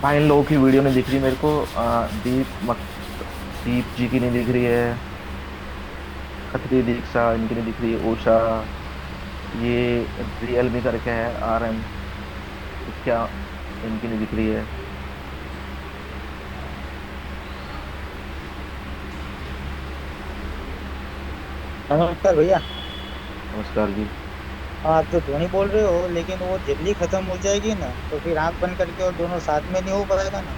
भाई इन लोगों की वीडियो नहीं दिख रही मेरे को। दीप जी की नहीं दिख रही है। खत्री दीक्षा इनकी नहीं दिख रही है। उषा, ये रियलमी करके है RM, क्या, इनकी नहीं दिख रही है। नमस्कार भैया। नमस्कार जी। आप जो धोनी बोल रहे हो, लेकिन वो जल्दी खत्म हो जाएगी ना, तो फिर आंख बंद करके और दोनों साथ में नहीं हो पाएगा ना।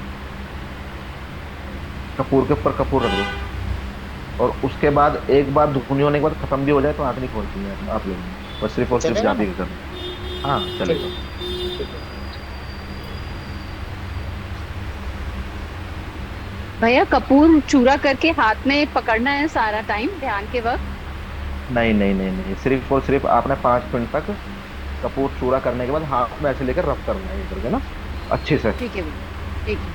कपूर के ऊपर कपूर रख दो, और उसके बाद एक बार धुनी होने के बाद खत्म भी हो जाए तो आंख नहीं खोलती है आप लोगों ने। बस सिर्फ तो और सिर्फ चलेगा जाप ना। ही करना। हाँ चलिए, चलेगा। ठीक है। भैया कपूर चूरा करके हाथ में पकड़ना है सारा टाइम ध्यान के वक्त। नहीं नहीं नहीं नहीं, सिर्फ और सिर्फ आपने 5 मिनट तक कपूर चूरा करने के बाद हाथ में ऐसे लेकर रब करना है ये करके ना, अच्छे से। ठीक है भैया। ठीक है।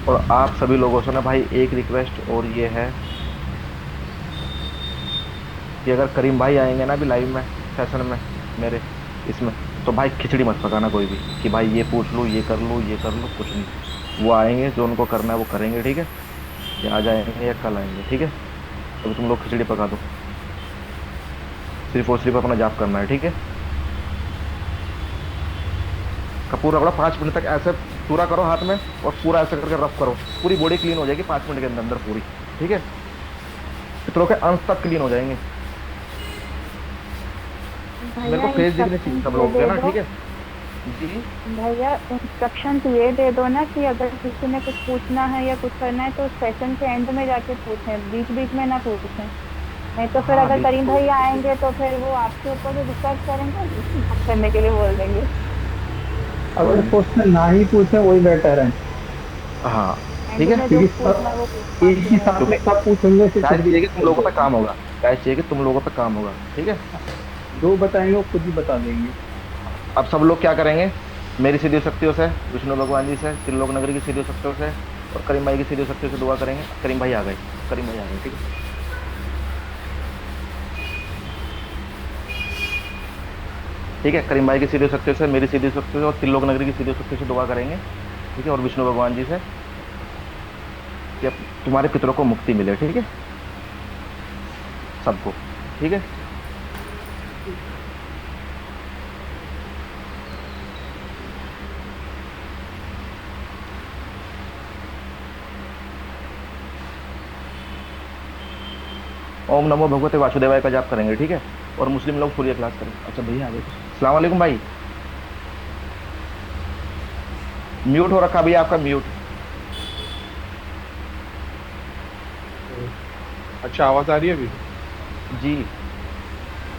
और आप सभी लोगों से ना भाई एक रिक्वेस्ट और ये है कि अगर करीम भाई आएंगे ना अभी लाइव में, सेशन में मेरे इसमें, तो भाई खिचड़ी मत पकाना कोई भी कि भाई ये पूछ लूँ ये कर लूँ ये कर लूँ, कुछ नहीं। वो आएंगे जो उनको करना है वो करेंगे, ठीक है। या आज आएंगे या कल आएंगे, ठीक है। तो तुम लोग खिचड़ी पका दो, सिर्फ और सिर्फ अपना जाप करना है, ठीक है। कपूर रगड़ो 5 मिनट तक ऐसे, पूरा करो हाथ में और पूरा ऐसे करके रफ करो। पूरी बॉडी क्लीन हो जाएगी 5 मिनट के अंदर अंदर पूरी, ठीक है। पितरों के अंश तक क्लीन हो जाएंगे। मेरे को भैया फेस दिखने चाहिए इंस्ट्रक्शन सब ये लोगों के दे ना, दो। ठीक है। जी। भैया इंस्ट्रक्शन ये दे दो ना कि अगर किसी ने कुछ पूछना है या कुछ करना है तो सेशन के एंड में जाके पूछें, बीच बीच में ना पूछें। नहीं तो फिर हाँ अगर करीम बिल्कुल भाई बिल्कुल। आएंगे तो फिर वो आपके ऊपर से डिस्कस करेंगे, बात करने के लिए बोल देंगे। कोई अगर नहीं। क्वेश्चन ना ही पूछे वही बेटर है। हाँ एंड ठीक है। में जो क्योंकि पूछना है वो सब पूछ एक बाकी ही रह साथ में क्योंकि जाए। सब पूछेंगे फिर क्या खिचड़ी चाहिए कि तुम हो लोगों पे जाएगी। काम होगा, क्या चाहिए कि तुम लोगों पे काम होगा, ठीक है। जो बताएंगे वो खुद ही बता देंगे। अब सब लोग क्या करेंगे, मेरी सीधी शक्तियों से, विष्णु भगवान जी से, त्रिलोक नगरी की सीधी शक्तियों से और करीम भाई की सीधी शक्तियों से दुआ करेंगे। करीम भाई आ गए, करीम भाई आ गए, ठीक है। ठीक है, करीम भाई की सीधी शक्तियों से, मेरी सीधी शक्तियों से और त्रिलोक नगरी की सीधी शक्तियों से दुआ करेंगे, ठीक है। और विष्णु भगवान जी से कि अब तुम्हारे पितरों को मुक्ति मिले, ठीक है, सबको, ठीक है। ओम नमो भगवते वासुदेवाय का जाप करेंगे, ठीक है। और मुस्लिम लोग सूर्य क्लास करेंगे। अच्छा भैया आ गए, सलाम वालेकुम भाई। म्यूट हो रखा भैया आपका, म्यूट। अच्छा, आवाज आ रही है अभी? जी।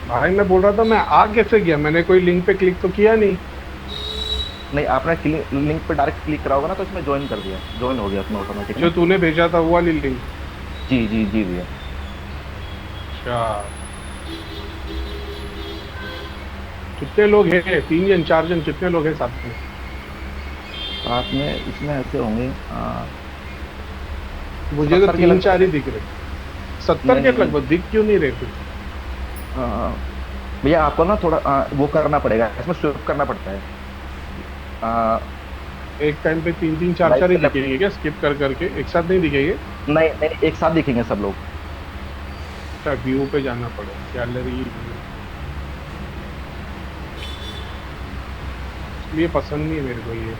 भाई मैं बोल रहा था, मैं आ कैसे गया? मैंने कोई लिंक पे क्लिक तो किया नहीं। नहीं, आपने लिंक पे डायरेक्ट क्लिक करा होगा ना, तो इसमें ज्वाइन कर दिया, ज्वाइन हो गया उसमें ऑटोमेटिक जो ना। तूने भेजा था वो वाली लिंक? जी जी जी भैया। अच्छा, कितने लोग हैं? 3 जन 4 जन कितने लोग हैं साथ में? साथ में इसमें ऐसे होंगे मुझे तो 70 के तीन लगभग चार ही है। दिख रहे। 70 नहीं के नहीं नहीं। लगभग दिख क्यों नहीं रहे फिर? आ, भैया आपको ना थोड़ा वो करना पड़ेगा, इसमें स्विप करना पड़ता है। एक टाइम पे तीन तीन चार राइट चार ही से लेफ्ट। दिखेंगे क्या? स्किप कर करके एक साथ नहीं दिखेंगे? नहीं नहीं, एक साथ दिखेंगे सब लोग। अच्छा, व्यू पे जाना पड़ेगा, गैलरी। ये पसंद नहीं है मेरे को ये।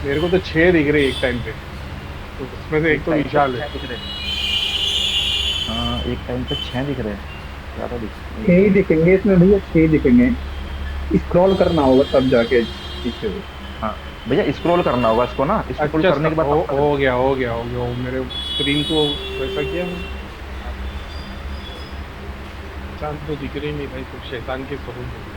मेरे को तो 6 दिख रहे एक टाइम पे, तो उसमें से एक एक तो टाइम पे विशाल है। 6 दिख रहे हैं। हाँ एक टाइम पे 6 दिख रहे हैं, ज्यादा दिख छह ही नहीं। दिखेंगे इसमें भैया, छह ही दिखेंगे। स्क्रॉल करना होगा तब जाके दिखे वो। हाँ भैया, स्क्रॉल करना होगा इसको ना, स्क्रॉल अच्छा, करने के बाद पता हो चलेगा। गया हो गया हो गया, वो मेरे स्क्रीन को वैसा किया मैंने। इंसान तो दिख रही नहीं भाई, तो शैतान के स्वरूप हो गए।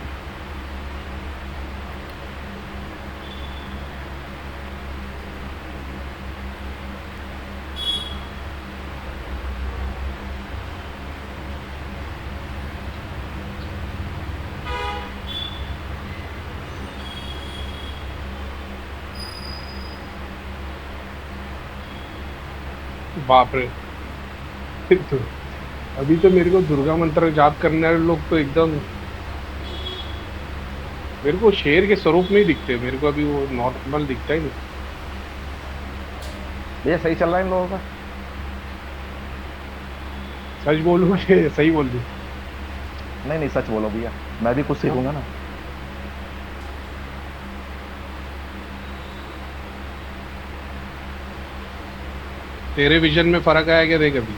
बाप रे। तो अभी तो मेरे को दुर्गा मंत्र जाप करने वाले लोग तो एकदम मेरे को शेर के स्वरूप में ही दिखते हैं, मेरे को अभी वो नॉर्मल दिखता ही नहीं। भैया सही चल रहा है इन लोगों का? सच बोलूं कि सही बोल दूं? नहीं नहीं, सच बोलो भैया, मैं भी कुछ सीखूंगा ना। तेरे विजन में फर्क आया क्या देख अभी?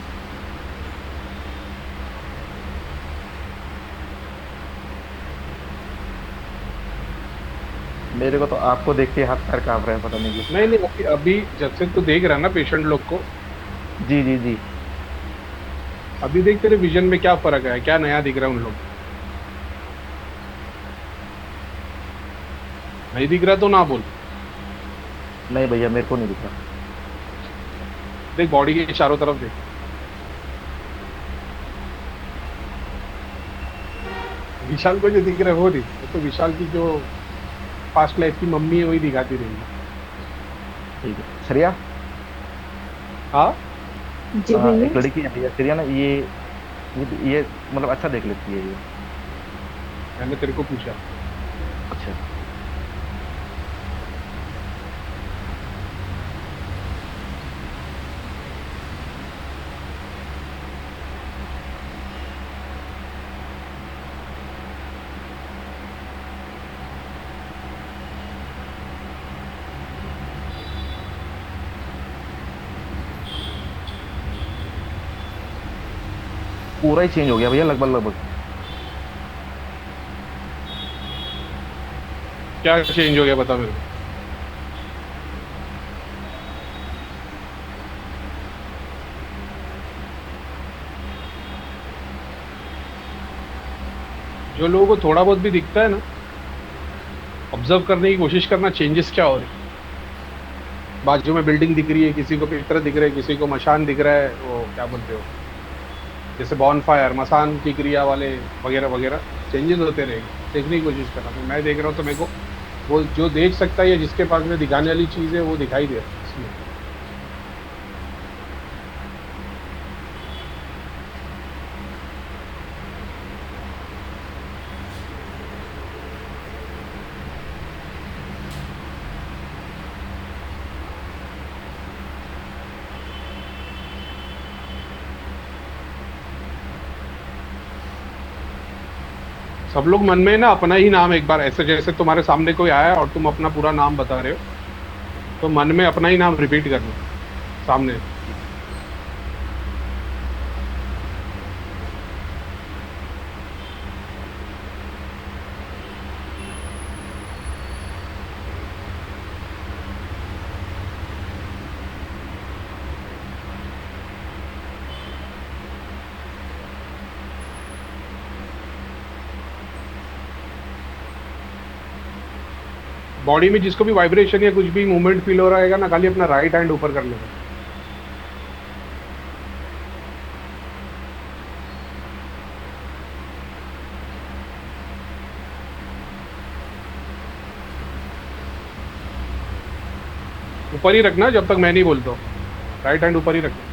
मेरे को तो आपको देख के हाथ पैर कांप रहे हैं, पता नहीं क्यों। नहीं नहीं, अभी अभी जब से तू देख रहा है ना पेशेंट लोग को, जी जी जी। अभी देख तेरे विजन में क्या फर्क आया, क्या नया दिख रहा है उन लोग? नहीं दिख रहा तो ना बोल। नहीं भैया, मेरे को नहीं दिख रहा। देख बॉडी के चारों तरफ देख। विशाल को जो दिख रहा है वो नहीं, वो तो विशाल की जो पास्ट लाइफ की मम्मी है वही दिखाती रहेगी। ठीक है श्रेया। हाँ जी भैया। एक लड़की है भैया श्रेया ना, ये मतलब अच्छा देख लेती है ये। मैंने तेरे को पूछा। अच्छा। पूरा ही चेंज हो गया भैया, लगभग लगभग। क्या चेंज हो गया बता मेरे को। जो लोगों को थोड़ा बहुत भी दिखता है ना, ऑब्जर्व करने की कोशिश करना चेंजेस क्या हो रहे हैं। बाजू में बिल्डिंग दिख रही है, किसी को पिक्चर दिख रहा है, किसी को मशान दिख रहा है, वो क्या बोलते हो जैसे बॉन फायर मसान की क्रिया वाले वगैरह वगैरह चेंजेस होते रहेंगे। देखने की कोशिश करना, तो मैं देख रहा हूँ तो मेरे को वो जो देख सकता है या जिसके पास में दिखाने वाली चीज़ है वो दिखाई दे रहा है इसमें। सब लोग मन में ना अपना ही नाम एक बार ऐसे जैसे तुम्हारे सामने कोई आया और तुम अपना पूरा नाम बता रहे हो, तो मन में अपना ही नाम रिपीट करना सामने। बॉडी में जिसको भी वाइब्रेशन या कुछ भी मूवमेंट फील हो रहा है ना, खाली अपना राइट हैंड ऊपर कर लेगा। ऊपर ही रखना जब तक मैं नहीं बोलता हूँ, राइट हैंड ऊपर ही रखना।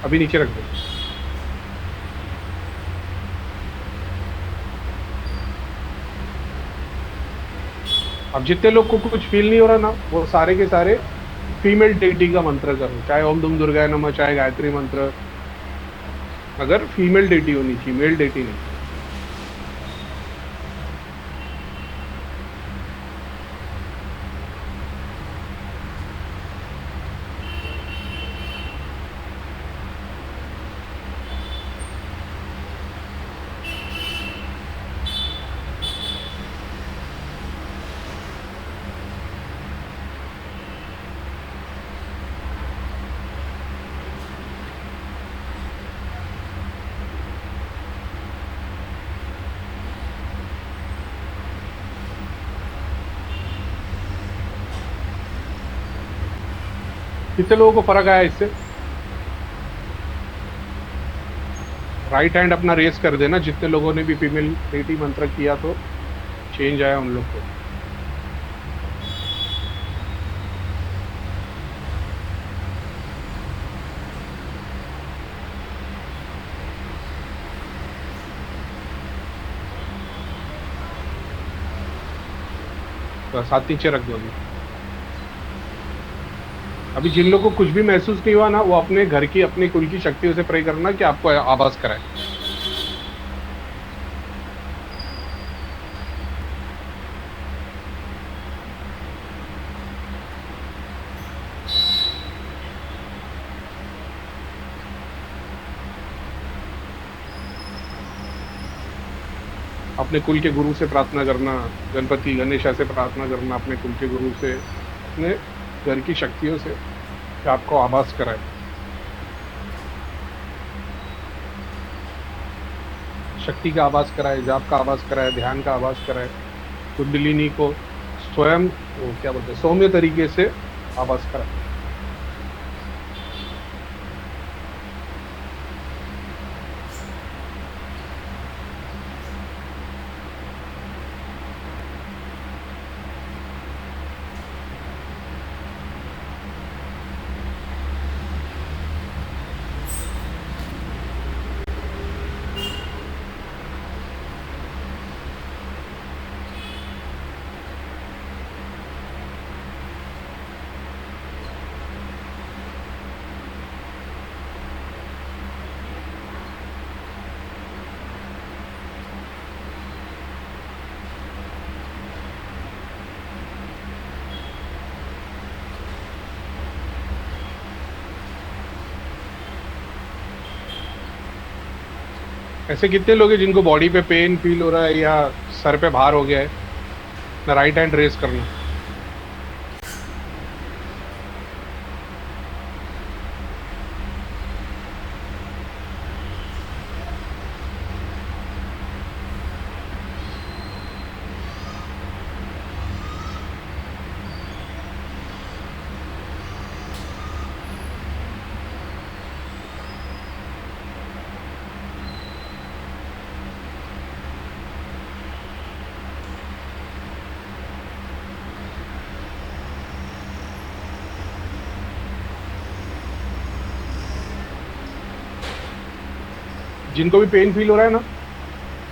अभी नीचे रख दो। अब जितने लोग को कुछ फील नहीं हो रहा ना, वो सारे के सारे फीमेल डेटी का मंत्र करो, चाहे ओम दुम दुर्गाय नमः, चाहे गायत्री मंत्र, अगर फीमेल डेटी होनी चाहिए, मेल डेटी नहीं। कितने लोगों को फर्क आया इससे? राइट हैंड अपना रेस कर देना, जितने लोगों ने भी फीमेल डेटी मंत्र किया तो चेंज आया उन लोग को। बस हाथ नीचे रख दो अभी जिन लोगों को कुछ भी महसूस नहीं हुआ ना, वो अपने घर की अपनी कुल की शक्तियों से प्रे करना कि आपको आभास कराए। अपने कुल के गुरु से प्रार्थना करना, गणपति गणेशा से प्रार्थना करना, अपने कुल के गुरु से, अपने घर की शक्तियों से कि आपको आभास कराए। शक्ति का आभास कराए, जाप का आभास कराए, ध्यान का आभास कराए, कुंडलिनी को स्वयं वो क्या बोलते हैं सौम्य तरीके से आभास कराए। ऐसे कितने लोग हैं जिनको बॉडी पे पेन फील हो रहा है या सर पे भार हो गया है? ना राइट हैंड रेस करना। जिनको भी पेन फील हो रहा है ना,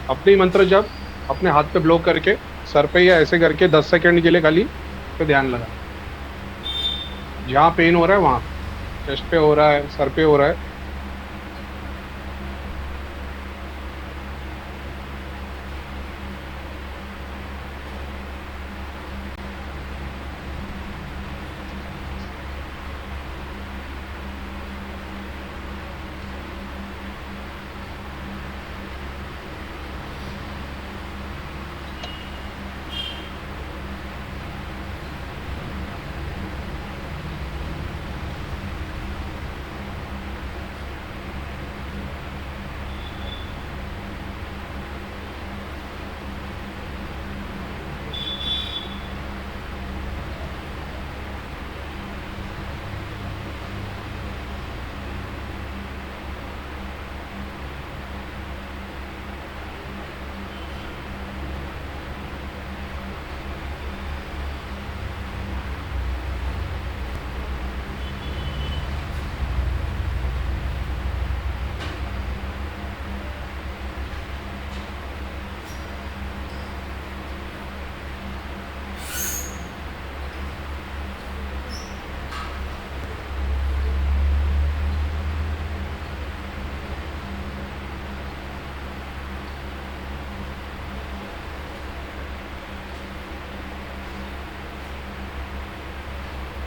अपने ही मंत्र जब अपने हाथ पे ब्लॉक करके सर पे या ऐसे करके 10 सेकंड के लिए खाली पे ध्यान लगा। जहाँ पेन हो रहा है वहाँ, चेस्ट पे हो रहा है, सर पे हो रहा है,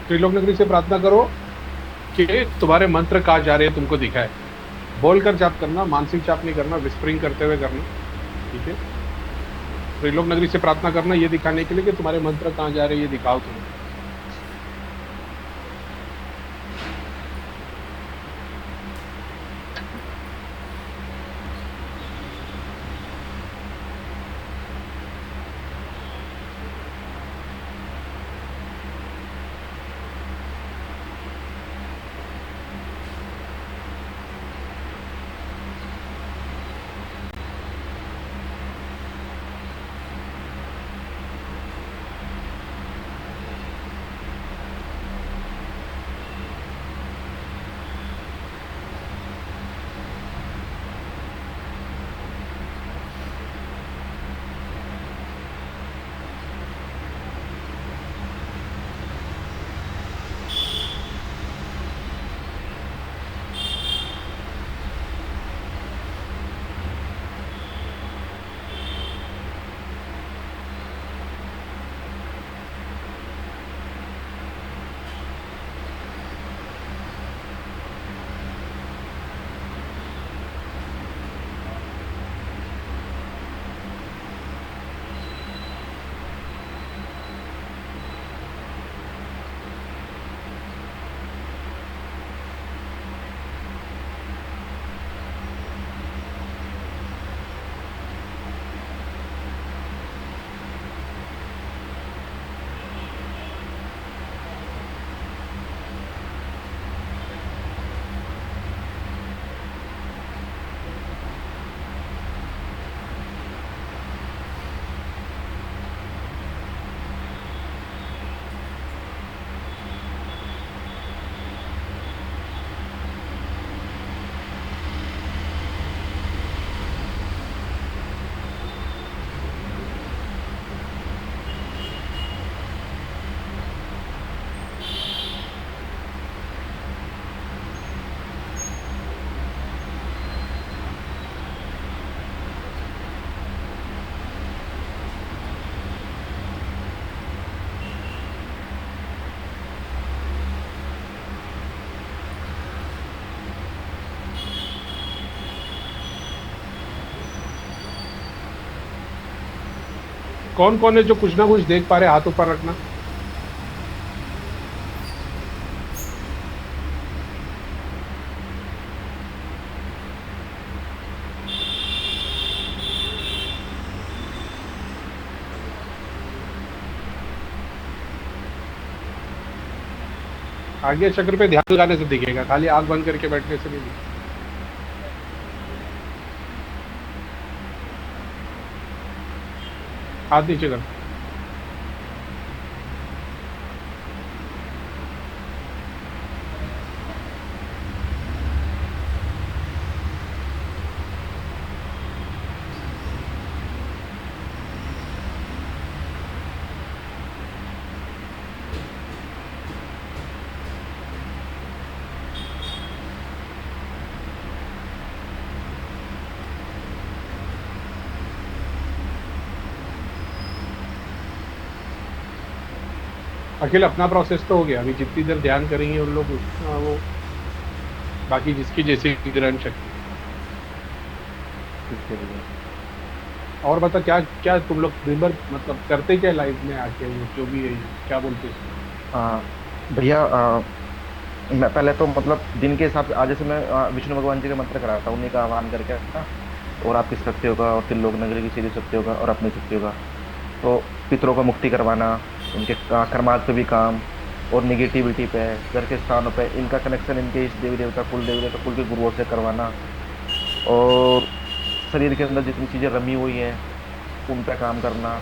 त्रिलोक नगरी से प्रार्थना करो कि तुम्हारे मंत्र कहाँ जा रहे हैं तुमको दिखाए। बोलकर जाप करना, मानसिक जाप नहीं करना, विस्परिंग करते हुए करना, ठीक है। त्रिलोक नगरी से प्रार्थना करना ये दिखाने के लिए कि तुम्हारे मंत्र कहाँ जा रहे हैं, ये दिखाओ तुम्हें। कौन कौन है जो कुछ ना कुछ देख पा रहे, हाथ ऊपर रखना। आगे चक्र पे ध्यान लगाने से दिखेगा, खाली आंख बंद करके बैठने से नहीं दिखेगा। हाथ नीचे कर। अखिल अपना प्रोसेस तो हो गया, अभी जितनी देर ध्यान करेंगे उन लोग वो बाकी जिसकी जैसे ग्रहण शक्ति। इसके लिए और बता क्या क्या तुम लोग दिन भर मतलब करते क्या लाइफ में आके, वो जो भी है क्या बोलते हैं? भैया मैं पहले तो मतलब दिन के हिसाब से आज जैसे मैं विष्णु भगवान जी का मंत्र कराता हूँ, उन्हीं का आह्वान करके ना, और आपकी शक्तियों का और त्रिलोक नगरी की सीधी शक्तियों का और अपनी शक्तियों का, तो पितरों का मुक्ति करवाना, उनके कर्मार्थ पे भी काम, और निगेटिविटी पे, घर के स्थानों पे इनका कनेक्शन इनके इष्ट देवी देवता कुल देवी देवता कुल के गुरुओं से करवाना, और शरीर के अंदर जितनी चीज़ें रमी हुई हैं उन पे काम करना,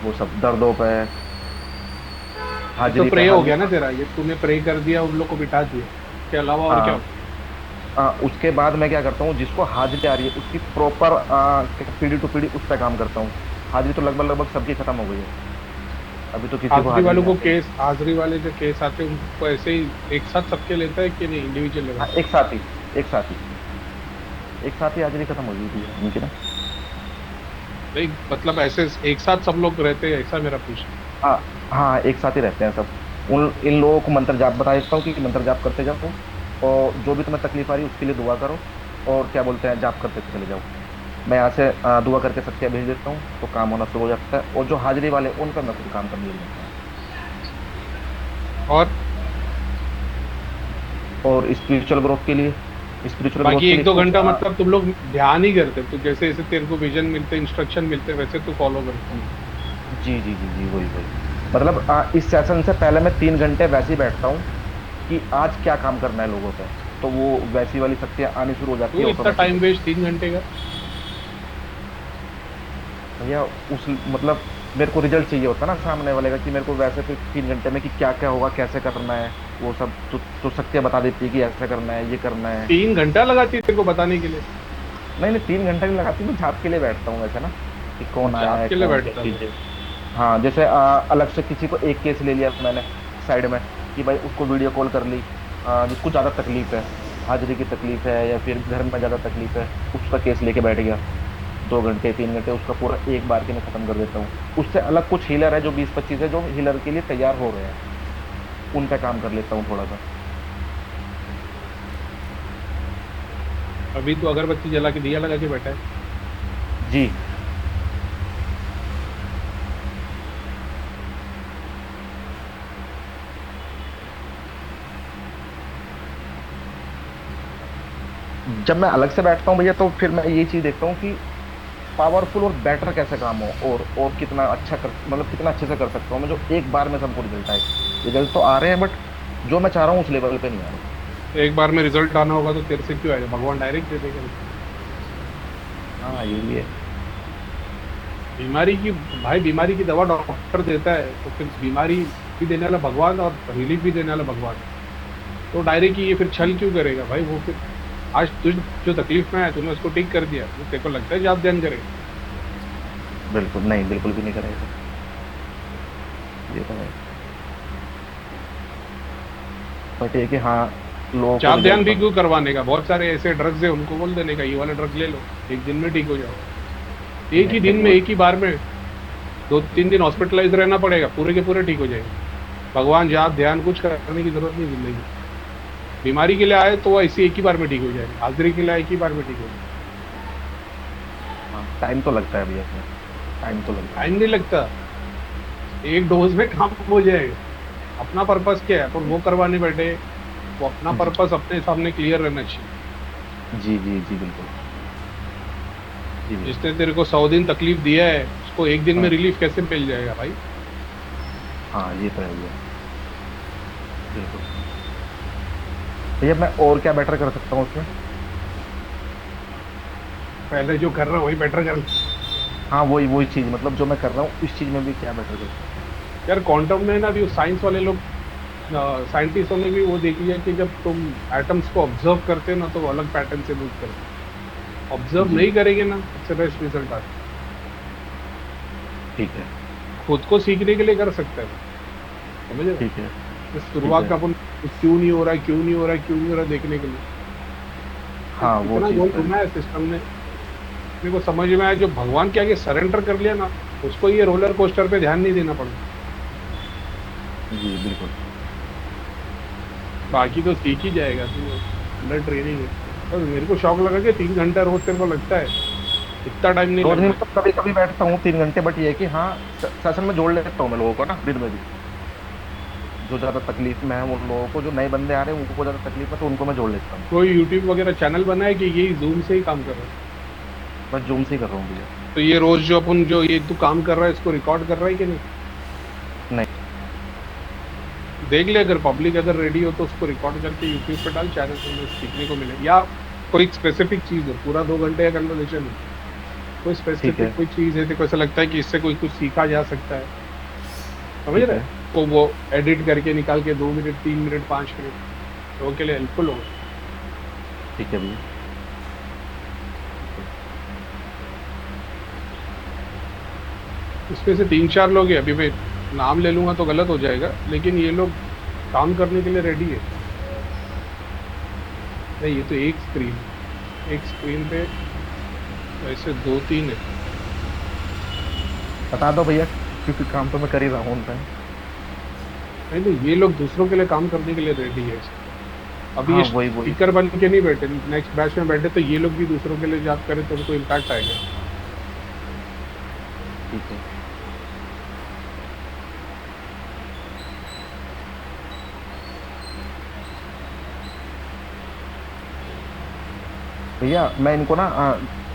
वो सब दर्दों पे, तो हाजिरी पे प्रे हो हाजिरी। गया ना तेरा, ये तूने प्रे कर दिया, उन लोग को बिठा दिया, इसके अलावा और क्या? उसके बाद मैं क्या करता हूँ, जिसको हाजिरी आ रही है उसकी प्रॉपर पीढ़ी टू पीढ़ी उस पर काम करता हूँ। हाजिरी तो लगभग लगभग सबकी खत्म हो गई है, अभी तो किसी को हाजिरी हाजिरी वालों को नहीं आती। केस, हाजिरी वाले जो केस आते हैं उनको ऐसे ही एक साथ सबके लेता है कि नहीं, इंडिविजुअल लेवल? हाँ, एक साथ ही एक साथ ही एक साथ ही हाजिरी खत्म हो गई थी उनकी ना। नहीं मतलब ऐसे एक साथ सब लोग रहते हैं, ऐसा मेरा पूछ। हाँ हाँ, एक साथ ही रहते हैं सब। उन इन लोगों को मंत्र जाप बता देता हूँ कि मंत्र जाप करते जाओ, और जो भी तुम्हें तकलीफ आ रही है उसके लिए दुआ करो, और क्या बोलते हैं जाप करते चले जाओ। मैं यहाँ से दुआ करके सबके भेज देता हूँ, तो काम होना शुरू हो जाता है। और जो हाजिरी वाले उन पर मैं खुद काम करने लग जाता और हूँ। और स्पिरिचुअल ग्रोथ के लिए, स्पिरिचुअल ग्रोथ बाकी के एक लिए दो कुछ घंटा मतलब तुम लोग ध्यान ही करते, तो जैसे जैसे तेरे को विजन मिलते, इंस्ट्रक्शन मिलते, वैसे तू फॉलो करता हूँ। जी जी जी जी, वही वही। मतलब इस सेशन से पहले मैं 3 घंटे वैसे ही बैठता हूँ कि आज क्या काम करना है लोगों पे, तो वो वैसी वाली शक्तियाँ आनी शुरू हो जाती तू है इतना टाइम ऑटोमेटिक। वेस्ट 3 घंटे का? भैया उस मतलब मेरे को रिजल्ट चाहिए होता है ना सामने वाले का, कि मेरे को वैसे तो 3 घंटे में कि क्या क्या होगा, कैसे करना है, वो सब तो शक्तियाँ बता देती है कि ऐसा करना है, ये करना है। 3 घंटा लगाती है तेरे को बताने के लिए? नहीं नहीं, 3 घंटे नहीं लगाती, मैं झाप के लिए बैठता हूँ वैसे ना, कि कौन आया जाप है के लिए कौन क्या बैठता चीज़ है। हाँ, जैसे अलग से किसी को एक केस ले लिया मैंने साइड में, कि भाई उसको वीडियो कॉल कर ली, जिसको ज़्यादा तकलीफ है, हाजिरी की तकलीफ है या फिर घर में ज़्यादा तकलीफ है, उसका केस लेके बैठ गया। 2 घंटे 3 घंटे उसका पूरा एक बार के मैं ख़त्म कर देता हूँ। उससे अलग कुछ हीलर है जो 20-25 है, जो हीलर के लिए तैयार हो रहे हैं, उन पे काम कर लेता हूँ थोड़ा सा। अभी तो अगरबत्ती जला के दिया लगा के बैठा है। जी। जब मैं अलग से बैठता हूँ भैया, तो फिर मैं ये चीज़ देखता हूँ कि पावरफुल और बेटर कैसे काम हो, और कितना अच्छा कर, मतलब कितना अच्छे से कर सकता हूँ मैं, जो एक बार में सबको रिजल्ट आए। रिजल्ट तो आ रहे हैं, बट जो मैं चाह रहा हूँ उस लेवल पे नहीं आ रहा। एक बार में रिजल्ट आना होगा तो तेरे से क्यों आएगा, भगवान डायरेक्ट दे देगा। हाँ, ये भी है। बीमारी की भाई, बीमारी की दवा डॉक्टर देता है, तो फिर बीमारी भी देने वाला भगवान और रिलीफ भी देने वाला भगवान, तो डायरेक्ट ही ये फिर छल क्यों करेगा भाई? वो फिर आज तुझ जो तकलीफ में है तूने उसको ठीक कर दिया, तो तेरे को लगता है जाप ध्यान करेगा? बिल्कुल नहीं, बिल्कुल भी नहीं करेगा, ये तो है। बट ये कि हाँ, लोगों को जाप ध्यान result भी तो- क्यों करवाने का? बहुत सारे ऐसे ड्रग्स है, उनको बोल देने का ये वाला ड्रग ले लो, एक दिन में ठीक हो जाओ। एक ही दिन में, एक ही बार में 2-3 दिन हॉस्पिटलाइज रहना पड़ेगा, पूरे के पूरे ठीक हो जाएंगे। भगवान जाप ध्यान कुछ करने की जरूरत नहीं जिंदगी। बीमारी के लिए आए तो वो ऐसे एक ही बार में ठीक हो जाएगा, हाजिरी के लिए एक ही बार में ठीक हो जाएगा। हाँ, टाइम तो लगता है भैया इसमें। टाइम तो लगता है। टाइम नहीं लगता, एक डोज में काम हो जाएगा। अपना पर्पस क्या है, अपन वो करवाने बैठे, वो अपना पर्पस अपने सामने क्लियर रहना चाहिए। जी जी जी बिल्कुल जी भैया। जिसने तेरे को 100 दिन तकलीफ दिया है उसको एक दिन में हाँ। रिलीफ कैसे मिल जाएगा भाई? हाँ ये तो है भैया, बिल्कुल। भैया मैं और क्या बेटर कर सकता हूँ उसमें? पहले जो कर रहा है वही बेटर कर। हाँ वही वही चीज़, मतलब जो मैं कर रहा हूँ इस चीज़ में भी क्या बेटर कर सकता हूँ? यार क्वांटम में ना भी साइंस वाले लोग, साइंटिस्टों ने भी वो देख लिया कि जब तुम एटम्स को ऑब्जर्व करते हो ना तो वो अलग पैटर्न से मूव करते हो। ऑब्जर्व जी। नहीं करेंगे ना, इससे बेस्ट रिजल्ट आता है। ठीक है खुद को सीखने के लिए कर सकते हैं, समझ रहे हो? ठीक है इस शुरुआत है। में अपन क्यों नहीं हो रहा है, क्यों नहीं हो रहा है, क्यों नहीं हो रहा है देखने के लिए हाँ वो इतना चीज़ गोल तो है। घुमा है सिस्टम ने। मेरे को समझ में आया जो भगवान के आगे सरेंडर कर लिया ना, उसको ये रोलर कोस्टर पे ध्यान नहीं देना पड़ता। जी बिल्कुल। बाकी तो सीख ही जाएगा तू, अंडर ट्रेनिंग है। और मेरे को शौक लगा कि 3 घंटा रोज तेरे को लगता है, इतना टाइम नहीं रोज नहीं, लगता। मतलब कभी कभी बैठता हूँ 3 घंटे, बट ये है कि हाँ सेशन में जोड़ लेता हूँ मैं लोगों को ना, दिन में भी जो ज़्यादा तकलीफ में है उन लोगों को, जो नए बंदे आ रहे हैं उनको ज़्यादा तकलीफ है तो उनको मैं जोड़ लेता हूँ। कोई यूट्यूब वगैरह चैनल बना है कि यही जूम से ही काम कर रहा है? मैं जूम से ही कर रहा हूँ भैया। तो ये रोज जो अपन जो ये तू काम कर रहा है इसको रिकॉर्ड कर रहा है कि नहीं? नहीं। देख ले, अगर पब्लिक अगर रेडी हो तो उसको रिकॉर्ड करके यूट्यूब पे डाल, चैनल में सीखने को मिले। या कोई स्पेसिफिक चीज़ हो, पूरा 2 घंटे का कन्वर्सेशन हो, कोई ठीक है। स्पेसिफिक कोई चीज़ है तो ऐसा लगता है कि इससे कोई कुछ सीखा जा सकता है, समझ ठीक रहे है। हैं? तो वो एडिट करके निकाल के 2 मिनट 3 मिनट 5 मिनट लोगों के लिए हेल्पफुल हो। ठीक है भैया। इसमें से 3-4 लोग हैं, अभी मैं नाम ले लूँगा तो गलत हो जाएगा, लेकिन ये लोग काम करने के लिए रेडी है। नहीं ये तो एक स्क्रीन पे वैसे 2-3 है। बता दो भैया, क्योंकि काम तो मैं कर ही रहा हूँ उनका। नहीं तो ये लोग दूसरों के लिए काम करने के लिए रेडी है। अभी हाँ ये वही वही। स्पीकर बन के नहीं बैठे, नेक्स्ट बैच में बैठे तो ये लोग भी दूसरों के लिए जॉब करें तो उनको इम्पैक्ट आएगा। ठीक है। भैया मैं इनको ना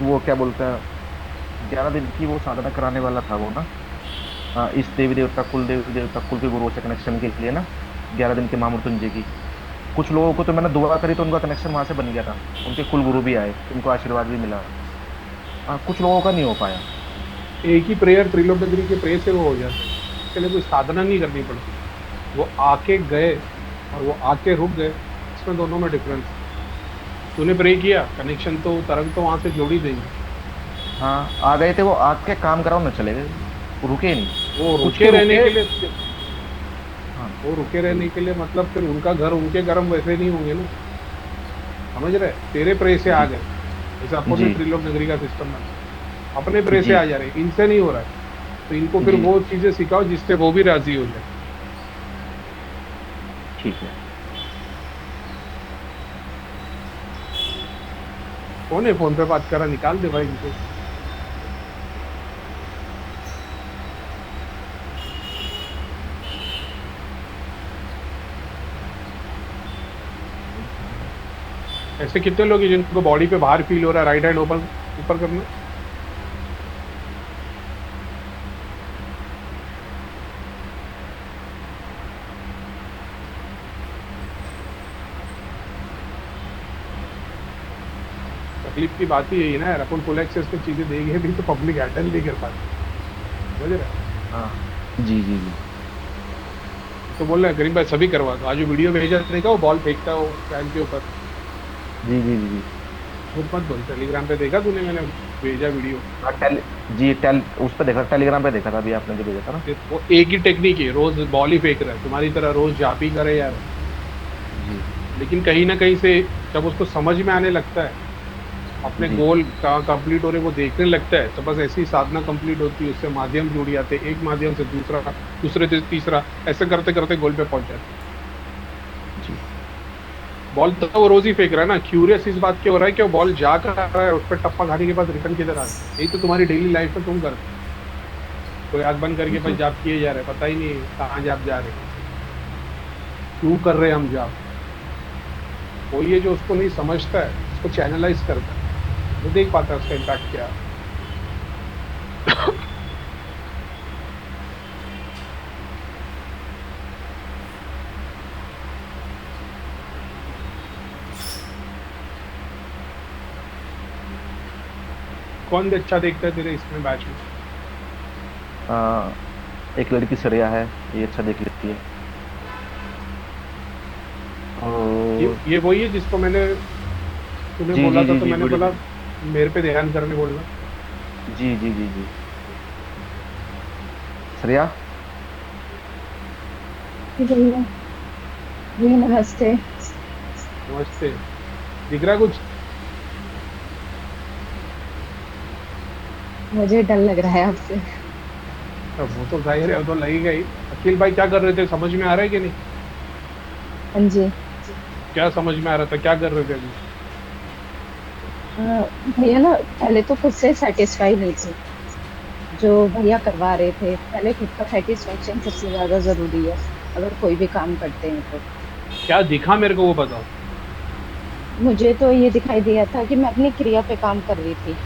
वो क्या बोलते हैं, 11 दिन की वो साधना कराने वाला था वो ना, इस देवी देवता कुल देवी देवता कुल के गुरुओं से कनेक्शन के लिए ना, 11 दिन के महामृत्युंजय की। कुछ लोगों को तो मैंने दुआ करी तो उनका कनेक्शन वहां से बन गया था, उनके कुल गुरु भी आए, उनको आशीर्वाद भी मिला। कुछ लोगों का नहीं हो पाया। एक ही प्रेयर त्रिलोक नगरी के प्रेयर से वो हो जाता है, इसके लिए कोई साधना नहीं करनी पड़ती। वो आके गए और वो आके रुक गए, इसमें दोनों में डिफरेंस। तूने प्रे किया, कनेक्शन तो तरंग तो वहां से जोड़ ही देंगे। हाँ आ गए थे वो, आके काम कराओ ना चले गए, वो रुके नहीं। वो कुछ रुके के रहने रुके। के लिए, हाँ वो रुके रहने के लिए मतलब फिर उनका घर उनके गर्म वैसे नहीं होंगे ना, समझ रहे? तेरे प्रे से आ गए, जैसे अपन ने जी। त्रिलोक नगरी का सिस्टम है, अपने प्रे से जी। आ जा रहे, इनसे नहीं हो रहा है। तो इनको फिर जी। वो चीजें सिखाओ जिससे वो भी राजी हो जाए। ठीक है। कौन है फोन पे बात कर रहा? निकाल दे भाई इनको। ऐसे कितने लोग हैं जिनको बॉडी पे बाहर फील हो रहा है? राइट हैंड ऊपर ऊपर करना। तकलीफ की बात ही यही ना यार, अपन फुल एक्सेस पे चीजें देंगे भी तो पब्लिक हैंडल नहीं कर पाती, समझ रहे? हाँ जी जी जी। तो बोल रहे हैं करीम भाई सभी करवा दो। आज जो वीडियो भेजा देखा, वो बॉल फेंकता है वो फैन के ऊपर। जी जी जी जी। खुद मत बोल, टेलीग्राम पे देखा तूने मैंने भेजा वीडियो? हाँ उस पर देखा, टेलीग्राम पे देखा था अभी आपने जो भेजा था ना। वो एक ही टेक्निक है, रोज बॉल ही फेंक रहा है, तुम्हारी तरह रोज जापी करे यार। जी लेकिन कहीं ना कहीं से जब उसको समझ में आने लगता है, अपने जी। गोल कहाँ कंप्लीट हो रहे वो देखने लगता है, तो बस ऐसी साधना कंप्लीट होती है, उससे माध्यम जुड़ जाते हैं, एक माध्यम से दूसरा, दूसरे से तीसरा, ऐसे करते करते गोल पे पहुंच जाते हैं। जी। बॉल तो वो रोज ही फेंक रहा है ना, क्यूरियस इस बात के हो रहा है कि वो बॉल जा कर आ रहा है, उस पर टप्पा खाने के बाद रिटर्न किधर आ रहा है। यही तो तुम्हारी डेली लाइफ में तुम करते हो। कोई आंख बंद करके बस जाप किए जा रहे हैं, पता ही नहीं कहाँ जाप जा रहे हैं, क्यों कर रहे हैं हम जाप। कोई है जो उसको नहीं समझता है, उसको चैनलाइज करता है, वो देख पाता है उसका इम्पैक्ट क्या है। कौन अच्छा देखता है तेरे इसमें बैच में? एक लड़की श्रेया है, ये अच्छा देख लेती है। और ये वही है जिसको मैंने तुम्हें जी बोला जी था, जी तो जी, मैंने वीडियो बोला मेरे पे ध्यान करने बोलना। जी जी जी जी। श्रेया, भैया जी नमस्ते। नमस्ते। दिख रहा है कुछ? मुझे डर लग रहा है आपसे। अब वो तो जाहिर है, वो तो लगेगा ही। अखिल भाई क्या कर रहे थे, समझ में आ रहा है कि नहीं? हाँ जी। क्या समझ में आ रहा था, क्या कर रहे थे अभी? भैया ना पहले तो खुद से सेटिस्फाई नहीं थे, जो भैया करवा रहे थे। पहले खुद का सेटिस्फेक्शन सबसे ज्यादा जरूरी है अगर कोई भी काम करते हैं तो। क्या दिखा मेरे को वो बताओ। मुझे तो ये दिखाई दिया था कि मैं अपनी क्रिया पे काम कर रही थी।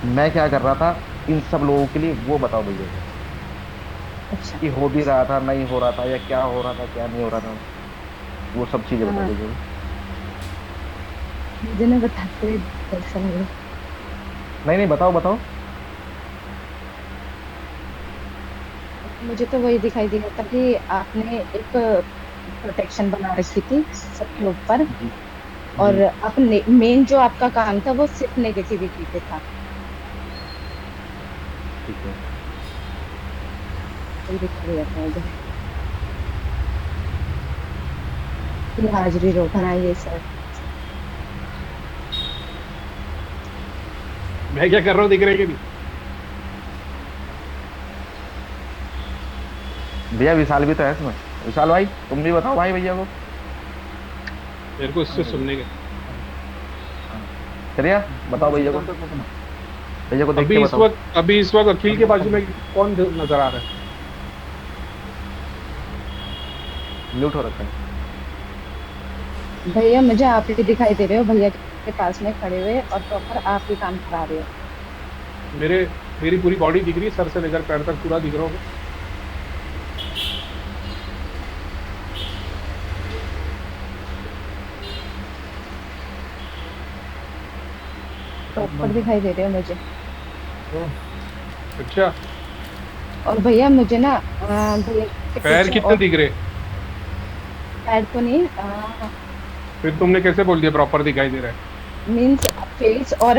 मैं क्या कर रहा था इन सब लोगों के लिए, वो बताओ भैया। अच्छा। कि हो भी रहा था, नहीं हो रहा था, या क्या हो रहा था, क्या नहीं हो रहा था, वो सब चीजें बताओ हाँ, भैया। मुझे ना बताते हुए कैसा लगा। नहीं नहीं, बताओ बताओ। मुझे तो वही दिखाई दिया था कि आपने एक प्रोटेक्शन बना रखी थी सबके ऊपर, जी और जी। अपने मेन जो आपका काम था वो सिर्फ नेगेटिविटी पे था। ठीक है। वही दिखाई दिया था मुझे कि हाजिरी रोकना ये सब। मैं क्या कर रहा हूँ दिख रहा है कि नहीं? भैया विशाल भी तो है इसमें। विशाल भाई, तुम भी बताओ भाई भैया को। मेरे को इससे सुनने के। श्रेया, बताओ भैया को, भैया को देख के बताओ। अभी इस वक्त अखिल के बाजू में कौन नजर आ रहा है? म्यूट हो रखा है। भैया मुझे आप ही दिखाई दे रहे हो, भैया के पास में खड़े हुए और प्रॉपर आप ही काम करा रहे हो। मेरी पूरी बॉडी दिख रही है, सर से लेकर पैर तक पूरा दिख रहा होगा। प्रॉपर दिखाई दे रहे हो मुझे। अच्छा, और भैया मुझे ना भैया के पैर पीछे कितने और दिख रहे? पैर तो नहीं, फिर तुमने कैसे बोल दिया प्रॉपर दिखाई दे रहा है? मीन्स फेस और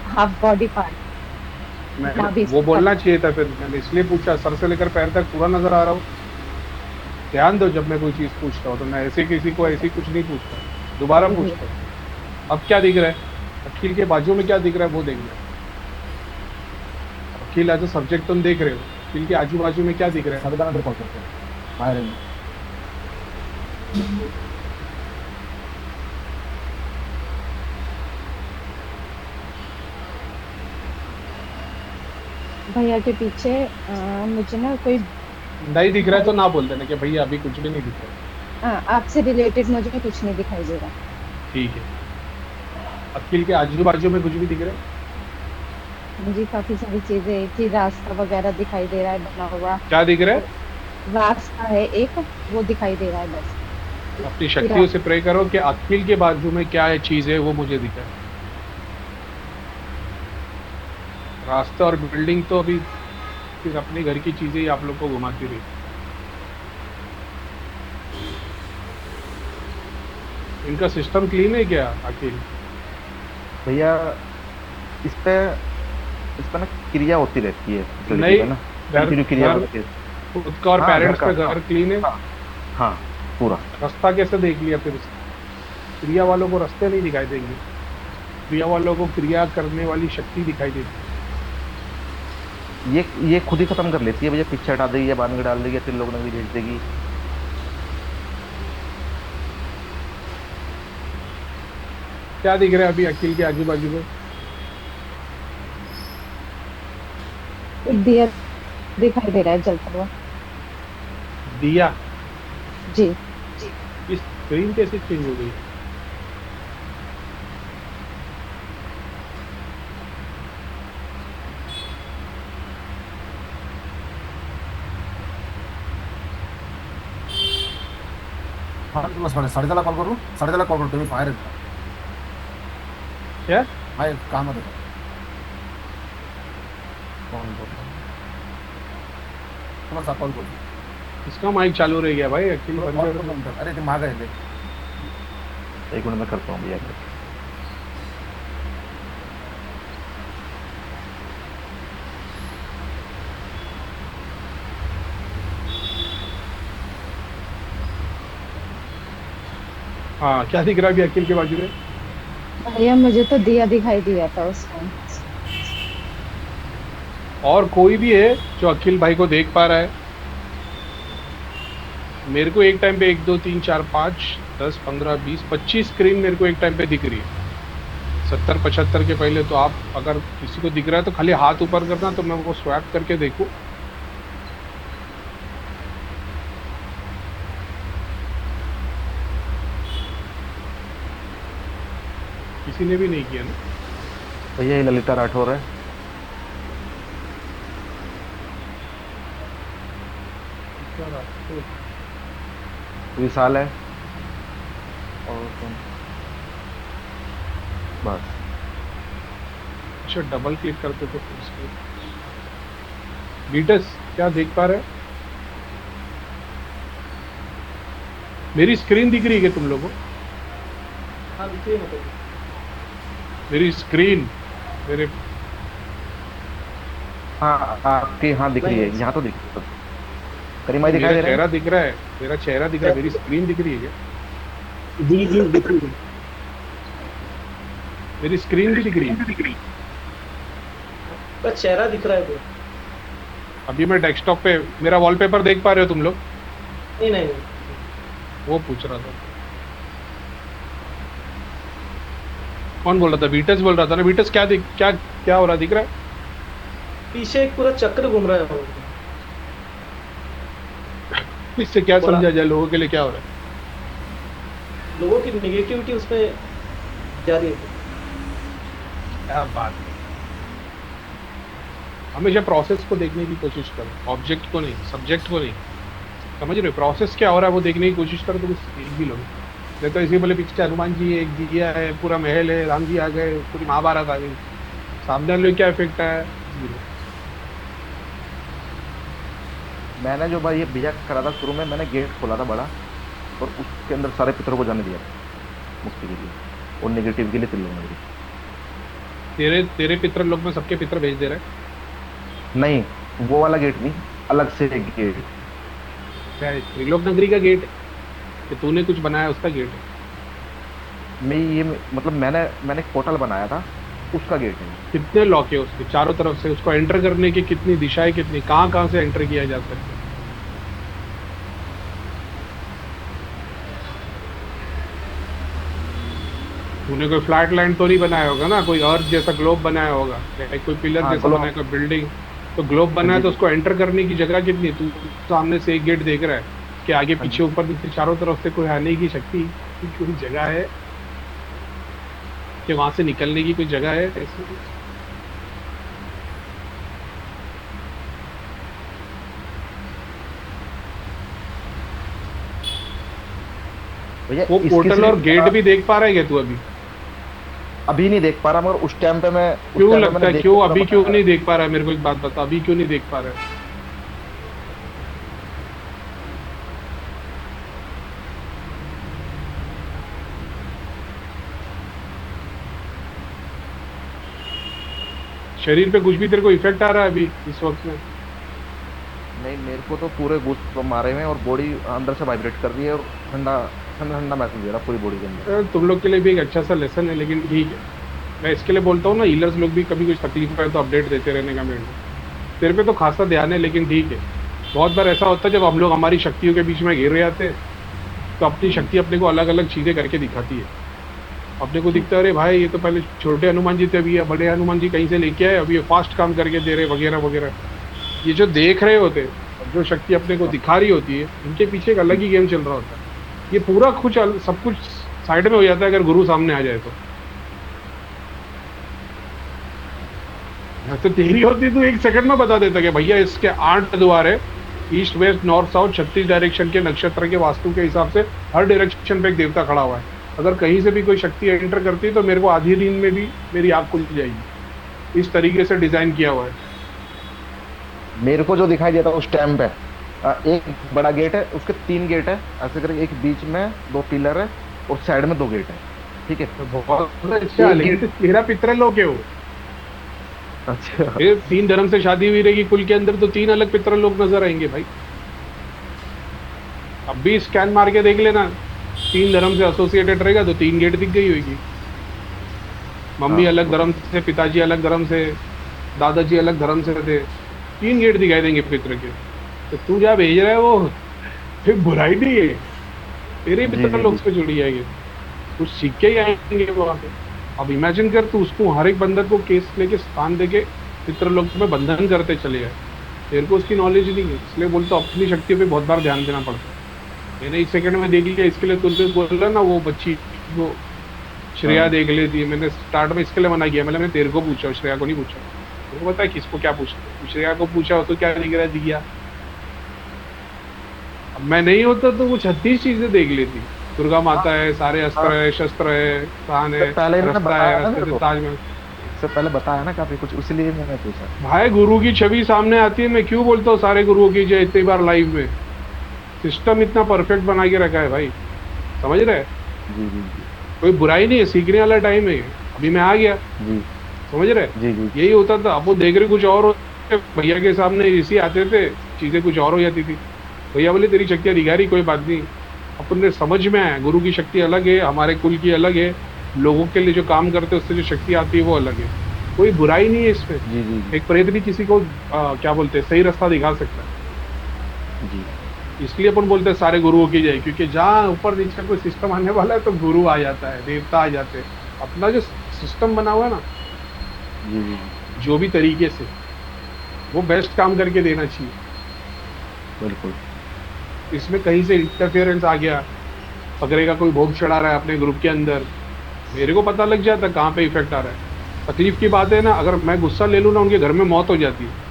हाफ बॉडी पार्ट। मैं वो बोलना चाहिए था, फिर मैंने इसलिए पूछा। सर से लेकर पैर तक पूरा नजर आ रहा हूँ। ध्यान दो, जब मैं कोई चीज पूछता हूँ तो मैं ऐसे किसी को ऐसी कुछ नहीं पूछता, दोबारा पूछता हूँ। अब क्या दिख रहा है? अखिल के बाजू में क्या दिख रहा है वो देखना। अखिल एज अ सब्जेक्ट तुम देख रहे हो, अखिल के आजू बाजू में क्या दिख रहा है? भैया के पीछे मुझे ना कोई नहीं दिख रहा है तो ना बोल देना कि भैया अभी कुछ भी नहीं दिख रहा है। आपसे रिलेटेड मुझे कुछ नहीं दिखाई दे रहा। ठीक है। अखिल के आजू बाजू में कुछ भी दिख रहा है? मुझे काफी सारी चीजें कि रास्ता वगैरह दिखाई दे रहा है बना हुआ। क्या दिख रहा है? रास्ता है एक, वो दिखाई दे रहा है बस। अपनी शक्तियों से प्रे करो कि अखिल के बाजू में क्या है चीज है वो मुझे दिखाए। रास्ता और बिल्डिंग तो अभी फिर अपने घर की चीजें ही आप लोग को घुमाती रही। इनका सिस्टम क्लीन है क्या अखिल? भैया इस पे ना क्रिया होती रहती है इस लड़की नहीं, पे ना, घर कंटिन्यू क्रिया घर होती है। खुद का और हाँ, पेरेंट्स घर का का। घर क्लीन है। हाँ पूरा। रास्ता कैसे देख लिया फिर? क्रिया वालों को रास्ते नहीं दिखाई देंगे, क्रिया वालों को क्रिया करने वाली शक्ति दिखाई देती है। ये खुद ही खत्म कर लेती है भैया, पीछे हटा देगी या बाद में डाल देगी, 3 लोगों ने भी भेज देगी। क्या दिख रहा है अभी अखिल के आजू बाजू में? एक दिया दिखाई दे रहा है जलता हुआ। दिया। जी। इस स्क्रीन कैसे चेंज हो गई? साडेदहाला कॉल करू, साडेदहाला कॉल करू, तुम्ही बाहेर येता. क्या? बाहेर कामात होता. तुम्हाला कॉल करू. इसका माइक चालू रह गया भाई, एक्चुअली बंद कर दो. अरे ते माग आहे ते. एक मिनट में करता हूँ भैया. हाँ, क्या दिख रहा है अभी अखिल के बाजू में? भैया मुझे तो दिया दिखाई दिया था उस टाइम। और कोई भी है जो अखिल भाई को देख पा रहा है? मेरे को एक टाइम पे 1 2 3 4 5 10 15 20 25 स्क्रीन मेरे को एक टाइम पे दिख रही है. 70 75 के पहले. तो आप अगर किसी को दिख रहा है तो खाली हाथ ऊपर करना, तो मैं वो स्वैप करके देखूं. किसी ने भी नहीं किया ना? भैया ये ललिता राठौर है. विशाल है. और कौन? बस. अच्छा, डबल क्लिक करते तो बीटस क्या देख पा रहे हैं? मेरी स्क्रीन दिख रही है क्या तुम लोगों को? हाँ दिख रही है मतलब. मेरी स्क्रीन मेरे हाँ आपकी हाँ दिख रही है. यहाँ तो दिख रही है. करीमाई दिखाई मेरा दे रहा चेहरा है. दिख रहा है. मेरा चेहरा दिख रहा है. मेरी स्क्रीन दिख रही है क्या? जी जी दिख रही है. मेरी स्क्रीन भी दिख रही है. पर चेहरा दिख रहा है पूरा. अभी मैं डेस्कटॉप पे मेरा वॉलपेपर देख पा रहे हो तुम लोग? नहीं नहीं नहीं. वो पूछ रहा था. कौन बोल रहा था? बीटस बोल रहा था ना. बीटस क्या क्या हो रहा दिख रहा है? पीछे एक पूरा चक्र घूम रहा है. इससे क्या समझा जाए लोगों के लिए क्या हो रहा है? लोगों की निगेटिविटी उसमें जा रही है. क्या बात है. हमेशा प्रोसेस को देखने की कोशिश करो, ऑब्जेक्ट को नहीं, सब्जेक्ट को नहीं. समझ रहे हो? प्रोसेस क्या हो रहा है वो देखने की कोशिश करो तो कुछ सीख भी लोगे. नहीं तो इसी बोले पीछे हनुमान जी है, एक दिया है, पूरा महल है, राम जी आ गए, पूरी महाभारत आ गई. सामने वाले क्या इफेक्ट है? मैंने जो भाई ये भैया करा था शुरू में, मैंने गेट खोला था बड़ा और उसके अंदर सारे पितरों को जाने दिया मुक्ति के लिए और नेगेटिव के लिए त्रिलोक नगरी. तेरे पितर लोग में सबके पितर भेज दे रहे हैं? नहीं वो वाला गेट नहीं, अलग से एक गेट. क्या है? त्रिलोक नगरी का गेट है कि तूने कुछ बनाया उसका गेट है? मैं ये मतलब मैंने एक पोर्टल बनाया था, उसका गेट है. कितने लॉक है उसके चारों तरफ से? उसको एंटर करने की कितनी दिशाएं, कितनी कहाँ से एंटर किया जा सकता है? तूने कोई फ्लैट लैंड तो नहीं बनाया होगा ना? कोई अर्थ जैसा ग्लोब बनाया होगा, कोई पिलर हाँ, जैसा बनाया, कोई बिल्डिंग. तो ग्लोब बनाया तो उसको एंटर करने की जगह कितनी? तू सामने से एक गेट देख रहा है कि आगे पीछे ऊपर नीचे चारों तरफ से कोई आने की शक्ति की कोई जगह है कि वहां से निकलने की कोई जगह है? ऐसे भैया वो इसकी पोर्टल और सिर्फ- गेट भी देख पा रहा है क्या तू अभी? अभी नहीं देख पा रहा, मगर उस टाइम पे मैं क्यों लगता है? क्यों अभी क्यों नहीं देख पा रहा है? मेरे को एक बात बता, अभी क्यों नहीं देख पा रहा है? शरीर पे कुछ भी तेरे को इफेक्ट आ रहा है अभी इस वक्त में? नहीं, मेरे को तो पूरे बूस्ट मारे हुए हैं और बॉडी अंदर से वाइब्रेट कर रही है और ठंडा ठंडा ठंडा महसूस हो रहा है पूरी बॉडी के अंदर. तुम लोग के लिए भी एक अच्छा सा लेसन है, लेकिन ठीक है. मैं इसके लिए बोलता हूँ ना, हीलर्स लोग भी कभी कुछ तकलीफ है तो अपडेट देते रहने का मेरे को. तेरे पे तो खासा ध्यान है, लेकिन ठीक है. बहुत बार ऐसा होता है जब हम लोग हमारी शक्तियों के बीच में घिर रहे आते हैं तो अपनी शक्ति अपने को अलग अलग चीज़ें करके दिखाती है. अपने को दिखता है अरे भाई ये तो पहले छोटे हनुमान जी थे, अभी ये बड़े हनुमान जी कहीं से लेके आए, अभी ये फास्ट काम करके दे रहे वगैरह वगैरह. ये जो देख रहे होते हैं, जो शक्ति अपने को दिखा रही होती है, इनके पीछे एक अलग ही गेम चल रहा होता है। ये पूरा कुछ सब कुछ साइड में हो जाता है अगर गुरु सामने आ जाए तो। तो तेरी होती तो 1 सेकंड में बता देता कि भैया इसके 8 द्वार है, east west north south 36 direction के नक्षत्र के वास्तु के हिसाब से हर डायरेक्शन पे एक देवता खड़ा हुआ है। अगर कहीं से भी कोई शक्ति एंटर करती है तो मेरे को आधी नींद में भी मेरी आँख खुल जाएगी। इस तरीके से डिजाइन किया हुआ है। मेरे को जो दिखाई देता है उस टाइम पे एक बड़ा गेट है, उसके 3 गेट है ऐसे करके, एक बीच में 2 पिलर है और साइड में 2 गेट है। ठीक है, तो बहुत अच्छा, लेकिन तेरा पितृलोक है वो। अच्छा। फिर 3 धर्म से शादी हुई रहेगी कुल के अंदर तो 3 अलग पितृलोक नजर आएंगे भाई। अब भी स्कैन मार के देख लेना, 3 धर्म से एसोसिएटेड रहेगा तो 3 गेट दिख गई होगी। मम्मी हाँ, अलग धर्म से, पिताजी अलग धर्म से, दादाजी अलग धर्म से थे, 3 गेट दिखाई देंगे पितृ के। तो तू जहाँ भेज रहा है वो फिर बुराई नहीं है, तेरे पितृलोक से जुड़ी जाएगी, कुछ सीख के ही आएंगे वहाँ पे। अब इमेजिन कर तू उसको हर एक बंदर को केस लेके स्थान देके पितृलोक में बंधन करते चले जाए। तेरे को उसकी नॉलेज नहीं है, इसलिए बोलते अपनी शक्तियों पे बहुत बार ध्यान देना पड़ता है। मैंने 1 सेकंड में देख लिया, इसके लिए तुझे बोला ना वो बच्ची वो श्रेया देख लेती है। मैंने स्टार्ट में इसके लिए मना किया, मैंने तेरे को पूछा, श्रेया को नहीं पूछा। तेरे को पता है किसको क्या पूछना, श्रेया को पूछा तो क्या दिख रहा है दिया। अब मैं नहीं होता तो वो 36 चीजें देख लेती। दुर्गा माता है, सारे अस्त्र है, शस्त्र है, स्थान है, पहले मैंने रास्ता बताया है, ना रास्ते तेरे से को। ताजमहल। इससे पहले बताया ना काफी कुछ, इसलिए मैंने पूछा। भाई गुरु की छवि सामने आती है, मैं क्यों बोलता हूँ सारे गुरुओं की जय इतनी बार लाइव में। सिस्टम इतना परफेक्ट बना के रखा है भाई, समझ रहे? जी जी जी कोई बुराई नहीं है, सीखने वाला टाइम है। अभी मैं आ गया, जी समझ रहे? जी जी यही होता था, अब वो देख रहे कुछ और होते, भैया के सामने इसी आते थे, चीजें कुछ और हो जाती थी। भैया बोले तेरी शक्तियाँ दिखा रही, कोई बात नहीं। अपने समझ में आया गुरु की शक्ति अलग है, हमारे कुल की अलग है, लोगों के लिए जो काम करते हैं उससे जो शक्ति आती है वो अलग है। कोई बुराई नहीं है इसमें। जी जी जी एक प्रेत भी किसी को क्या बोलते हैं सही रास्ता दिखा सकता है। जी। इसलिए अपन बोलते हैं सारे गुरुओं की जय, क्योंकि जहाँ ऊपर नीचे कोई सिस्टम आने वाला है तो गुरु आ जाता है, देवता आ जाते हैं। अपना जो सिस्टम बना हुआ है ना, जी जी जो भी तरीके से, वो बेस्ट काम करके देना चाहिए। बिल्कुल। इसमें कहीं से इंटरफेरेंस आ गया, पकड़े का कोई भोग चढ़ा रहा है अपने ग्रुप के अंदर, मेरे को पता लग जाता कहाँ पे इफेक्ट आ रहा है। तकलीफ की बात है ना, अगर मैं गुस्सा ले लूँ ना, उनके घर में मौत हो जाती है।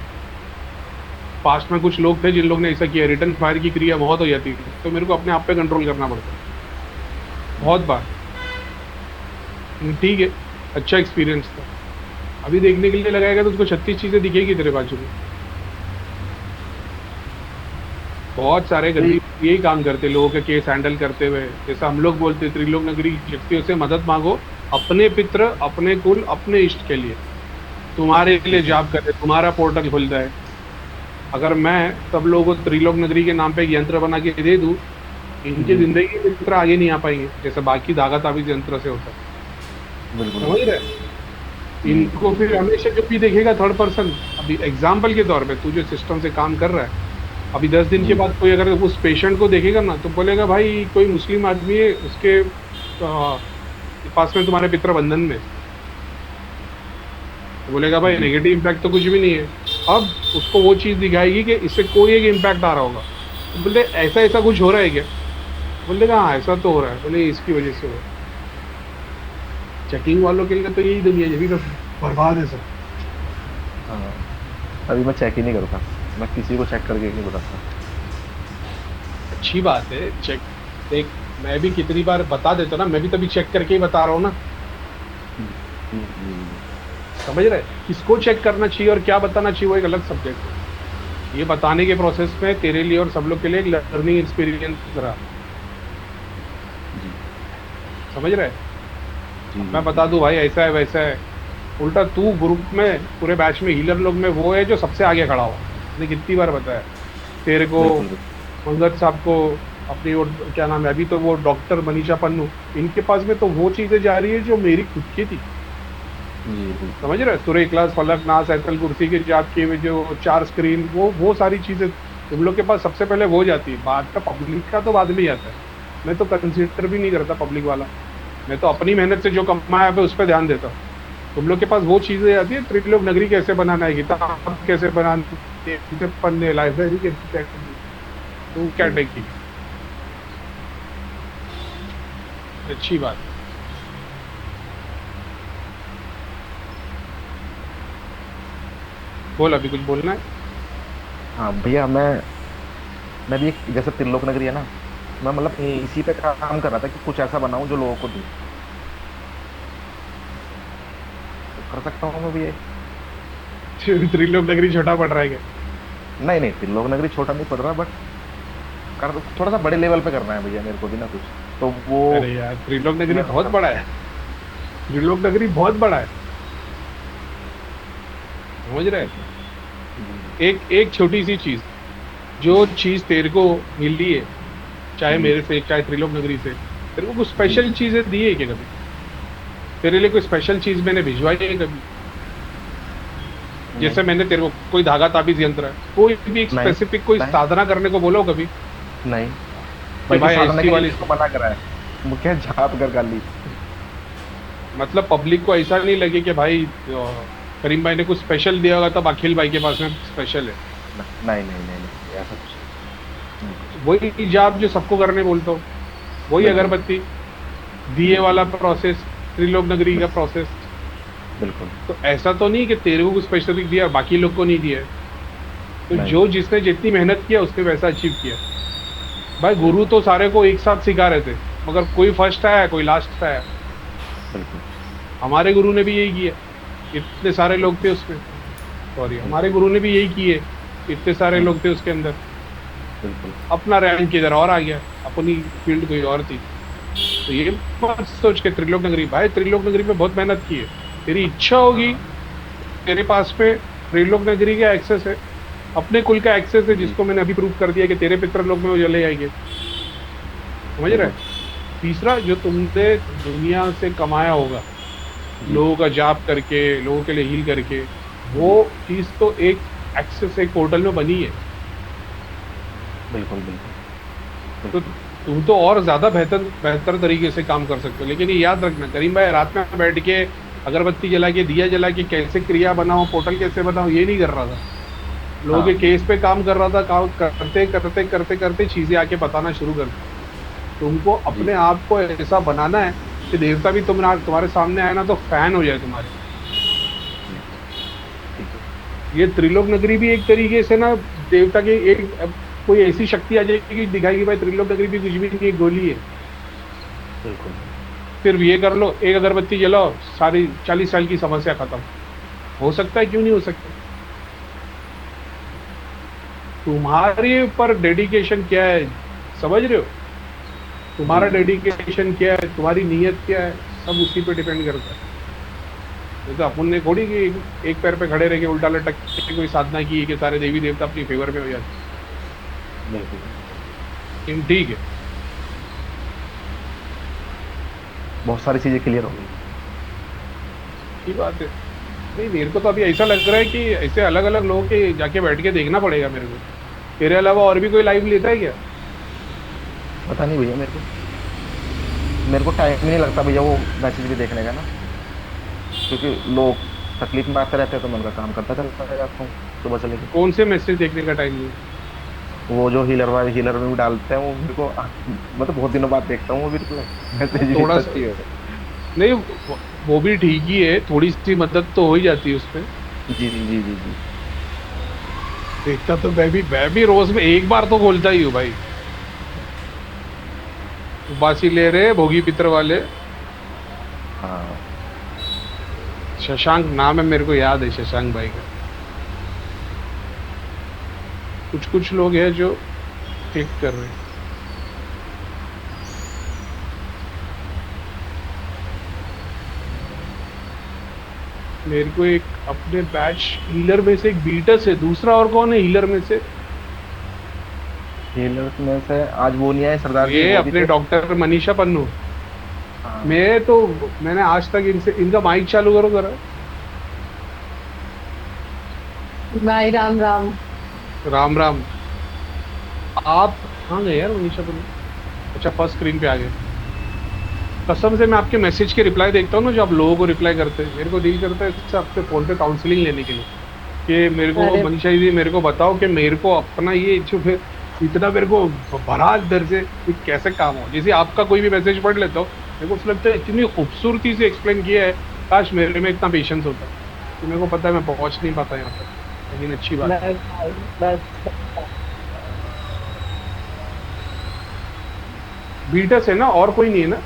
पास्ट में कुछ लोग थे जिन लोग ने ऐसा किया, रिटर्न फायर की क्रिया, मौत हो जाती थी। तो मेरे को अपने आप पे कंट्रोल करना पड़ता है बहुत बार। ठीक है, अच्छा एक्सपीरियंस था। अभी देखने के लिए लगाएगा तो उसको 36 चीजें दिखेगी तेरे बाजू में। बहुत सारे गरीब यही काम करते, लोगों के केस हैंडल करते हुए। जैसा हम लोग बोलते, त्रिलोक नगरी शक्तियों से मदद मांगो, अपने पितृ, अपने कुल, अपने इष्ट के लिए। तुम्हारे लिए जाप करे, तुम्हारा पोर्टल खुल जाए। अगर मैं सब लोगों को त्रिलोक नगरी के नाम पे एक यंत्र बना के दे दूं, इनकी जिंदगी के यंत्र आगे नहीं आ पाएंगे, जैसे बाकी धागा ताबीज यंत्र से होता है। बिल्कुल। समझ रहे? इनको फिर हमेशा जब भी देखेगा थर्ड पर्सन। अभी एग्जाम्पल के तौर पे तू जो सिस्टम से काम कर रहा है, अभी 10 दिन के बाद कोई अगर उस पेशेंट को देखेगा ना, तो बोलेगा भाई कोई मुस्लिम आदमी है, उसके पास में तुम्हारे पितृ बंधन में, तो बोलेगा भाई नेगेटिव इम्पैक्ट तो कुछ भी नहीं है। अब उसको वो चीज़ दिखाएगी कि इससे कोई एक इम्पैक्ट आ रहा होगा, तो बोलते ऐसा ऐसा कुछ हो रहा है क्या? बोलेगा हाँ ऐसा तो हो रहा है। बोले इसकी वजह से हो रहा है। चेकिंग वालों के लिए तो यही दुनिया है, तो बर्बाद है सब। हाँ, अभी मैं चेक ही नहीं करता, मैं किसी को चेक करके नहीं बताता। अच्छी बात है, चेक देख, मैं भी कितनी बार बता देता ना, मैं भी तभी चेक करके ही बता रहा हूँ ना। समझ रहे? किसको चेक करना चाहिए और क्या बताना चाहिए वो एक अलग सब्जेक्ट है। ये बताने के प्रोसेस में तेरे लिए और सब लोग के लिए एक लर्निंग एक्सपीरियंस रहा। समझ रहे? मैं बता दूं भाई ऐसा है वैसा है, उल्टा तू ग्रुप में पूरे बैच में हीलर लोग में वो है जो सबसे आगे खड़ा हो। मैंने कितनी बार बताया तेरे को, मंगत साहब को, अपनी वो क्या नाम है अभी तो वो डॉक्टर मनीषा पन्नू, इनके पास में तो वो चीज़ें जा रही है जो मेरी खुद की थी। समझ रहे? सूर्य इखलास, फलक, नास, आयतल कुर्सी के जाप किए हुए जो 4 स्क्रीन, वो सारी चीज़ें तुम लोग के पास सबसे पहले वो जाती है। बाद का पब्लिक का तो बाद में ही आता है, मैं तो कंसिडर भी नहीं करता पब्लिक वाला। मैं तो अपनी मेहनत से जो कमाया है उस पर ध्यान देता हूँ। तुम लोग के पास वो चीज़ें आती है, त्रिलोक नगरी कैसे बनाना है, किताब कैसे बनानी तेरे पन्ने लाइब्रेरी के तू क्या टेकी? अच्छी बात। बोल, अभी कुछ बोलना है? हाँ भैया, मैं भी जैसे त्रिलोक नगरी है ना, मैं मतलब इसी पे काम कर रहा था कि कुछ ऐसा बनाऊं जो लोगों को दूं। तो कर सकता हूँ मैं भी ये। त्रिलोक नगरी छोटा पड़ रहा है क्या? नहीं नहीं, त्रिलोक नगरी छोटा नहीं पड़ रहा, बट कर थोड़ा सा बड़े लेवल पे करना है भैया मेरे को भी ना कुछ। तो वो अरे यार, त्रिलोक नगरी बहुत बड़ा है। त्रिलोक नगरी बहुत बड़ा है, समझ रहे हैं? एक छोटी सी चीज, जो चीज तेरे को मिली है, चाहे मेरे से चाहे त्रिलोक नगरी से, तेरे को कुछ स्पेशल चीजें दी है क्या कभी? तेरे लिए कोई स्पेशल चीज मैंने भिजवाई है कभी? जैसे मैंने तेरे को कोई धागा ताबीज यंत्र है, कोई भी एक नहीं, स्पेसिफिक कोई नहीं। साधना करने को बोलो कभी? नहीं कि भाई साधना ऐसी के वाली, लिए इसको मना करा है, मुझे झाप कर गाली। मतलब पब्लिक को ऐसा नहीं लगे कि भाई करीम भाई ने कुछ स्पेशल दिया होगा तब अखिल भाई के पास में स्पेशल है। नहीं नहीं नहीं नहीं, ऐसा कुछ वही जाप जो सबको करने बोलता हूँ, वही बिल्कुल। अगरबत्ती दिए वाला प्रोसेस, त्रिलोक नगरी का प्रोसेस। बिल्कुल। तो ऐसा तो नहीं कि तेरे को कुछ स्पेसिफिक दिया बाकी लोग को नहीं दिया है। तो नहीं। जो जिसने जितनी मेहनत किया उसने वैसा अचीव किया। भाई गुरु तो सारे को एक साथ सिखा रहे थे, मगर कोई फर्स्ट आया कोई लास्ट आया। बिल्कुल। हमारे गुरु ने भी यही किया, इतने सारे लोग थे उसमें। सॉरी, हमारे गुरु ने भी यही किए, इतने सारे लोग थे उसके अंदर। बिल्कुल। अपना रैंक किधर और आ गया, अपनी फील्ड कोई और थी। तो ये बात सोच के त्रिलोक नगरी, भाई त्रिलोक नगरी में बहुत मेहनत की है। तेरी इच्छा होगी, तेरे पास में त्रिलोक नगरी का एक्सेस है, अपने कुल का एक्सेस है, जिसको मैंने अभी प्रूव कर दिया कि तेरे पितर लोग में वो चले जाएंगे। समझ रहे? तीसरा, जो तुमने दुनिया से कमाया होगा लोगों का जाप करके, लोगों के लिए हील करके, वो चीज तो एक एक्सेस, एक पोर्टल में बनी है। बिल्कुल। बिल्कुल। तो तुम तो और ज्यादा बेहतर तरीके से काम कर सकते हो। लेकिन ये याद रखना करीम भाई, रात में बैठ के अगरबत्ती जला के, दिया जला के कैसे क्रिया बनाओ, पोर्टल कैसे बनाओ, ये नहीं कर रहा था। लोगों के केस पे काम कर रहा था। काम करते करते करते करते चीजें आके बताना शुरू कर दी। तुमको अपने आप को ऐसा बनाना है कि देवता भी तुम्हारे सामने आए ना तो फैन हो जाए तुम्हारे। ये त्रिलोक नगरी भी एक तरीके से ना देवता की एक कोई ऐसी शक्ति आ जाएगी कि दिखाएगी भाई त्रिलोक नगरी भी कुछ भी नहीं, एक गोली है। बिल्कुल। फिर ये कर लो, एक अगरबत्ती जलाओ, सारी 40 साल की समस्या खत्म। हो सकता है, क्यों नहीं हो सकता? तुम्हारे ऊपर डेडिकेशन क्या है, समझ रहे हो? तुम्हारा डेडिकेशन क्या है, तुम्हारी नीयत क्या है, सब उसी पे डिपेंड करता है। तो अपन ने थोड़ी कि एक पैर पे खड़े रह के उल्टा लटक के कोई साधना की कि सारे देवी देवता अपनी फेवर में हो जाते। बिल्कुल। लेकिन ठीक है, बहुत सारी चीजें क्लियर हो गई। ठीक बात है। नहीं, मेरे को तो अभी ऐसा लग रहा है कि ऐसे अलग अलग लोगों के जाके बैठ के देखना पड़ेगा मेरे को। तेरे अलावा और भी कोई लाइव लेता है क्या? पता नहीं भैया, मेरे को टाइम ही नहीं लगता भैया वो मैसेज भी देखने का ना, क्योंकि लोग तकलीफ में आते रहते हैं तो मैं उनका काम करता चलता जाता हूँ सुबह से लेकर। कौन से मैसेज देखने का टाइम नहीं? वो जो हीलर में भी डालते हैं वो मेरे को, मैं तो बहुत दिनों बाद देखता हूँ वो भी मैसेज। थोड़ा सा नहीं, वो भी ठीक ही है, थोड़ी सी मदद तो हो ही जाती है उसमें। जी जी जी जी जी। देखता तो मैं भी रोज में एक बार तो खोलता ही हूँ भाई। बासी ले रहे भोगी पितर वाले, हाँ। शशांक नाम है, मेरे को याद है शशांक भाई का। कुछ लोग हैं जो ठीक कर रहे हैं। मेरे को एक अपने बैच हीलर में से एक बीटस है, दूसरा और कौन है हीलर में से? हीलर में से आज वो नहीं आए सरदार जी, ये वो भी अपने थे। डॉक्टर मनीषा पन्नू। हाँ। मैंने आज तक इनका माइक चालू करो जरा। भाई राम राम। राम राम। आप कहाँ गए यार मनीषा पन्नू? अच्छा, फर्स्ट स्क्रीन पे आ गए। कसम से मैं आपके मैसेज के रिप्लाई देखता हूँ ना, जो आप लोगों को रिप्लाई करते हैं, मेरे को दिल करता है इससे आपसे फोन पे काउंसलिंग लेने के लिए। कि मेरे को अरे मनीषा दीदी मेरे को बताओ कि मेरे को अपना ये जो फिर इतना मेरे को भरा अंदर से कि कैसे काम हो। जैसे आपका कोई भी मैसेज पढ़ लेता हूँ, मेरे को उसमें लगता है इतनी खूबसूरती से एक्सप्लेन किया है, काश मेरे में इतना पेशेंस होता। तो मेरे को पता है मैं पहुंच नहीं पाता यहाँ पर, लेकिन अच्छी बात है। बस बीटस है ना, और कोई नहीं है ना,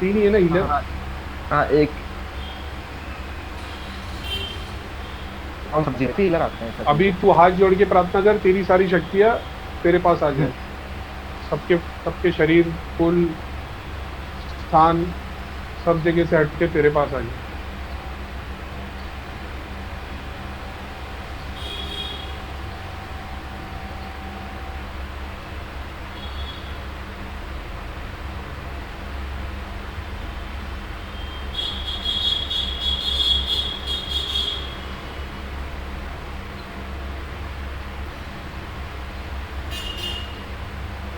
तीन ही है ना हीलर। हाँ हाँ, एक कौन सब्जी हीलर आते हैं सर। अभी तू हाथ जोड़ के प्रार्थना कर, तेरी सारी शक्तियां तेरे पास आ जाए, सबके सबके शरीर, कुल, स्थान, सब जगह से हट के तेरे पास आ जाए।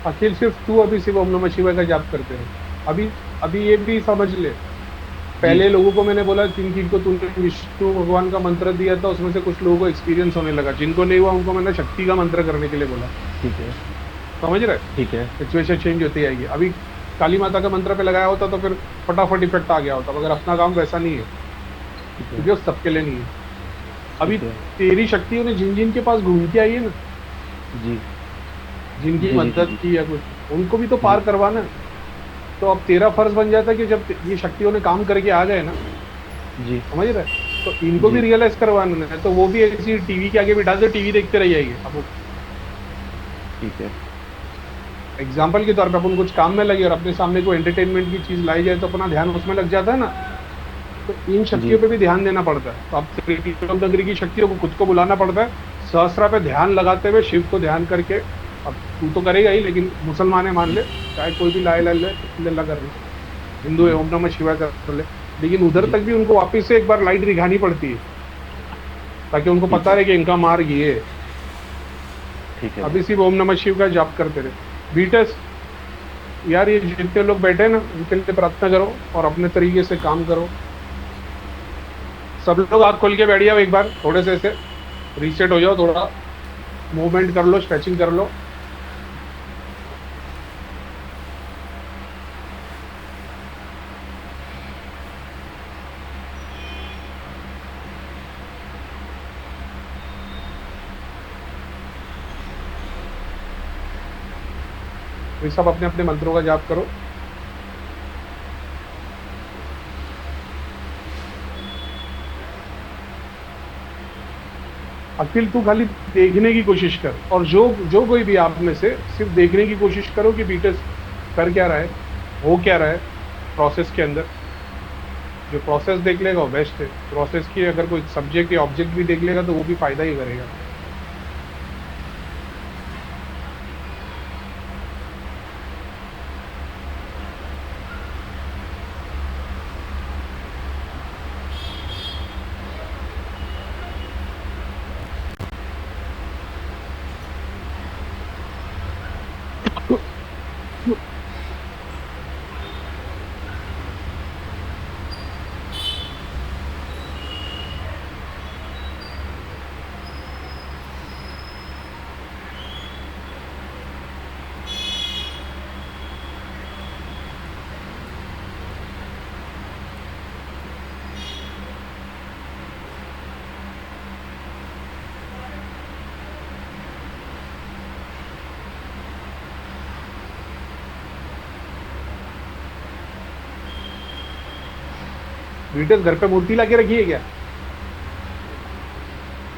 अखिल सिर्फ तू अभी सिर्फ ओम नमः शिवाय का जाप करते रहे। अभी अभी ये भी समझ ले, पहले लोगों को मैंने बोला जिनको तूने विष्णु भगवान का मंत्र दिया था उसमें से कुछ लोगों को एक्सपीरियंस होने लगा, जिनको नहीं हुआ उनको मैंने शक्ति का मंत्र करने के लिए बोला। ठीक है समझ रहे? ठीक है सिचुएशन चेंज होती आएगी। अभी काली माता का मंत्र पे लगाया होता तो फिर फटाफट इफेक्ट आ गया होता, मगर अपना काम वैसा नहीं है, ठीक क्योंकि वो सबके लिए नहीं है। अभी ठीक है। तेरी शक्ति उन्हें जिन जिन के पास घूम के आई है ना, जी जिनकी जी, जी, मदद जी। की या कुछ, उनको भी तो पार करवाना है। तो अब तेरा फर्ज बन जाता है कि जब ये शक्तियों ने काम करके आ गए ना, जी समझ रहे, तो इनको भी जी। रियलाइज करवाना है। तो वो भी ऐसी टीवी के आगे बिठा दे, टीवी देखते रह जाएंगे। अब ठीक है एग्जाम्पल के तौर पे अपन कुछ काम में लगे और अपने सामने कोई एंटरटेनमेंट की चीज लाई जाए तो अपना ध्यान उसमें लग जाता है ना। तो इन शक्तियों जी। पे भी ध्यान देना पड़ता है। तो अब त्रिलोक नगरी की शक्तियों को खुद को बुलाना पड़ता है, सहस्रा पे ध्यान लगाते हुए, शिव को ध्यान करके। अब तू तो करेगा ही, लेकिन मुसलमान है मान ले, चाहे कोई भी ला ले कर ले, हिंदू है ओम नमः शिवाय कर ले, लेकिन उधर जी। तक भी उनको वापिस से एक बार लाइट दिखानी पड़ती है, ताकि उनको पता रहे कि इनका मार्ग ये है। ठीक है अभी सिर्फ ओम नमः शिव का जाप करते रहे। बीटस यार, ये जितने लोग बैठे हैं ना, उनके लिए प्रार्थना करो और अपने तरीके से काम करो। सब लोग आँख खोल के बैठ जाओ, एक बार थोड़े से ऐसे रीसेट हो जाओ, थोड़ा मूवमेंट कर लो, स्ट्रेचिंग कर लो। ये सब अपने अपने मंत्रों का जाप करो। अखिल तू खाली देखने की कोशिश कर, और जो कोई भी आप में से सिर्फ देखने की कोशिश करो कि बीटस कर क्या रहा है, हो क्या रहा है प्रोसेस के अंदर। जो प्रोसेस देख लेगा वो बेस्ट है। प्रोसेस की अगर कोई सब्जेक्ट या ऑब्जेक्ट भी देख लेगा तो वो भी फायदा ही करेगा। बीटस घर पे मूर्ति लाके रखी है क्या?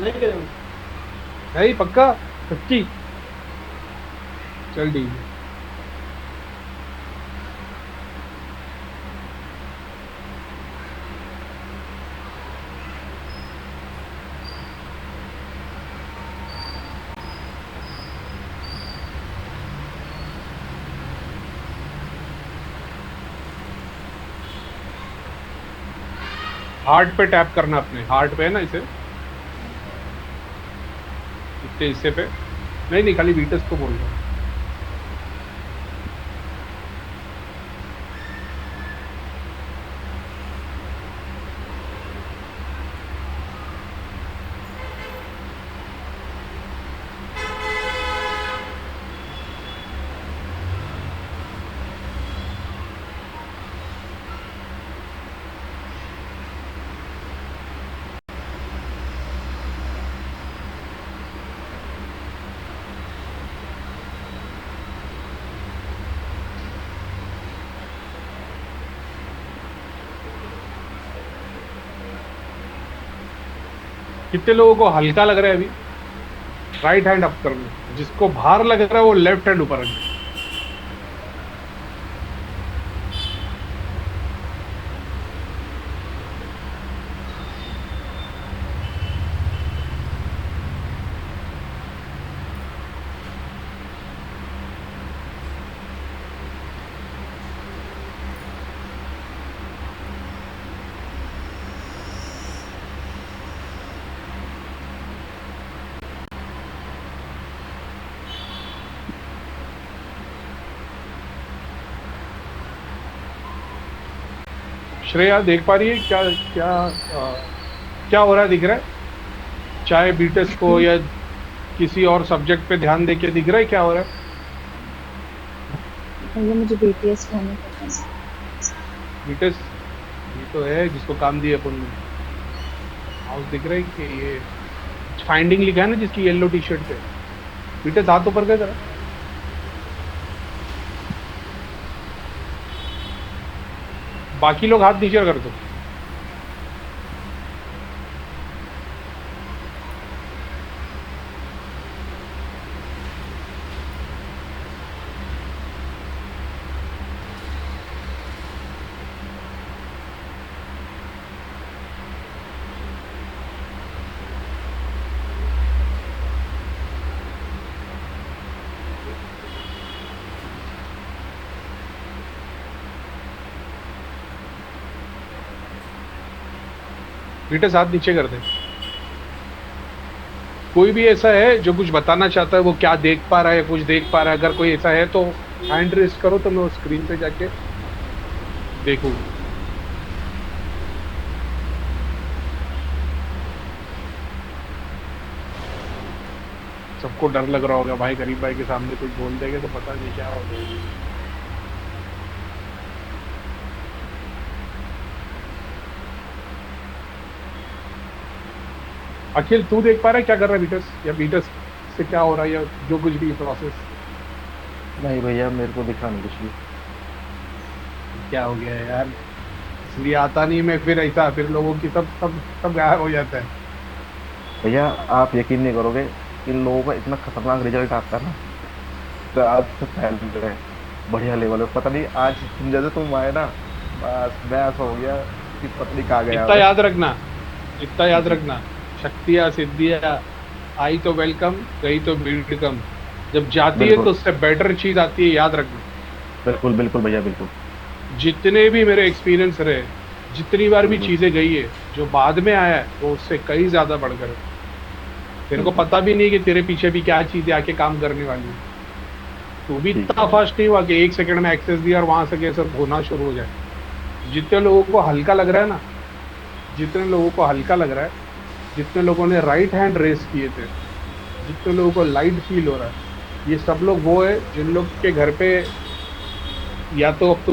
नहीं करेंगे। नहीं पक्का? पक्की? चल ठीक है। हार्ट पे टैप करना, अपने हार्ट पे है ना, इसे इसके हिस्से पे नहीं, खाली बीटस को बोल रहा हूँ। कितने लोगों को हल्का लग रहा है अभी राइट हैंड अप करना, जिसको भार लग रहा है वो लेफ्ट हैंड ऊपर रखना। श्रेया देख पा रही है क्या क्या क्या हो रहा है, दिख रहा है? चाहे बीटेस को या किसी और सब्जेक्ट पे ध्यान दे के दिख रहा है क्या हो रहा है? भैया मुझे बीटीएस होने पता है। बीटेस ये तो है जिसको काम दिए अपन ने। हाउस दिख रहा है कि ये फाइंडिंग लिखा है ना जिसकी येलो टी शर्ट पे। बीटेस हाथ ऊपर कर जरा। बाकी लोग हाथ नीचे कर दो। बीटेस हाथ नीचे कर दे। कोई भी ऐसा है जो कुछ बताना चाहता है, वो क्या देख पा रहा है, कुछ देख पा रहा है, अगर कोई ऐसा है तो हैंड रेस करो तो मैं उस स्क्रीन पे जाके देखूँ। सबको डर लग रहा होगा भाई, गरीब भाई के सामने कुछ बोल देंगे तो पता नहीं क्या होगा। अखिल तू देख पा रहा है क्या कर रहा है बीटस, या बीटस से क्या हो रहा है, या जो कुछ भी प्रोसेस? नहीं भैया मेरे को दिखा नहीं कुछ भी। क्या हो गया है यार, इसलिए आता नहीं मैं, फिर ऐसा फिर लोगों की सब सब सब गायब हो जाता है। भैया आप यकीन नहीं करोगे, इन लोगों का इतना खतरनाक रिजल्ट आता है ना, तो आज से फैल रहे बढ़िया लेवल पे। पता नहीं आज जैसे तुम आए ना, बस मैं ऐसा हो गया कि पता नहीं कहाँ गया। इतना याद रखना, इतना याद रखना, शक्तियाँ सिद्धियाँ आई तो वेलकम, गई तो वेलकम। जब जाती है बिल्कुल। तो उससे बेटर चीज आती है, याद रखना। बिल्कुल बिल्कुल भैया बिल्कुल। जितने भी मेरे एक्सपीरियंस रहे, जितनी बार भी चीजें गई है, जो बाद में आया है वो उससे कई ज्यादा बढ़कर है। तेरे को पता भी नहीं कि तेरे पीछे भी क्या चीजें आके काम करने वाली है। तू भी इतना फास्ट नहीं हुआ कि 1 सेकंड में एक्सेस दिया और वहां से कैसे होना शुरू हो जाए। जितने लोगों को हल्का लग रहा है ना, जितने लोगों को हल्का लग रहा है, जितने लोगों ने राइट हैंड रेस किए थे, जितने लोगों को लाइट फील हो रहा है, ये सब लोग वो है जिन लोग के घर पे या तो अब तो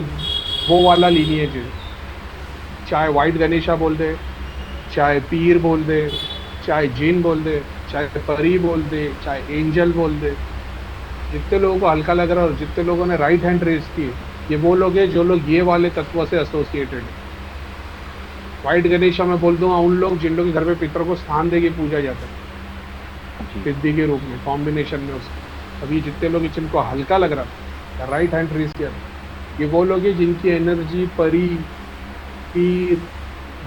वो वाला लीनिएज है, चाहे वाइट गणेशा बोल दे, चाहे पीर बोल दे, चाहे जीन बोल दे, चाहे परी बोल दे, चाहे एंजल बोल दे। जितने लोगों को हल्का लग रहा है और जितने लोगों ने राइट हैंड रेस की, ये वो लोग हैं जो लोग ये वाले तत्व से एसोसिएटेड है। वाइट गणेशा मैं बोल दूंगा उन लोग जिन लोग के घर पे पितर को स्थान दे के पूजा जाता है सिद्धि के रूप में, कॉम्बिनेशन में उसके। अभी जितने लोग जिनको हल्का लग रहा, राइट हैंड रेस किया, ये वो लोग हैं जिनकी एनर्जी परी, पीर,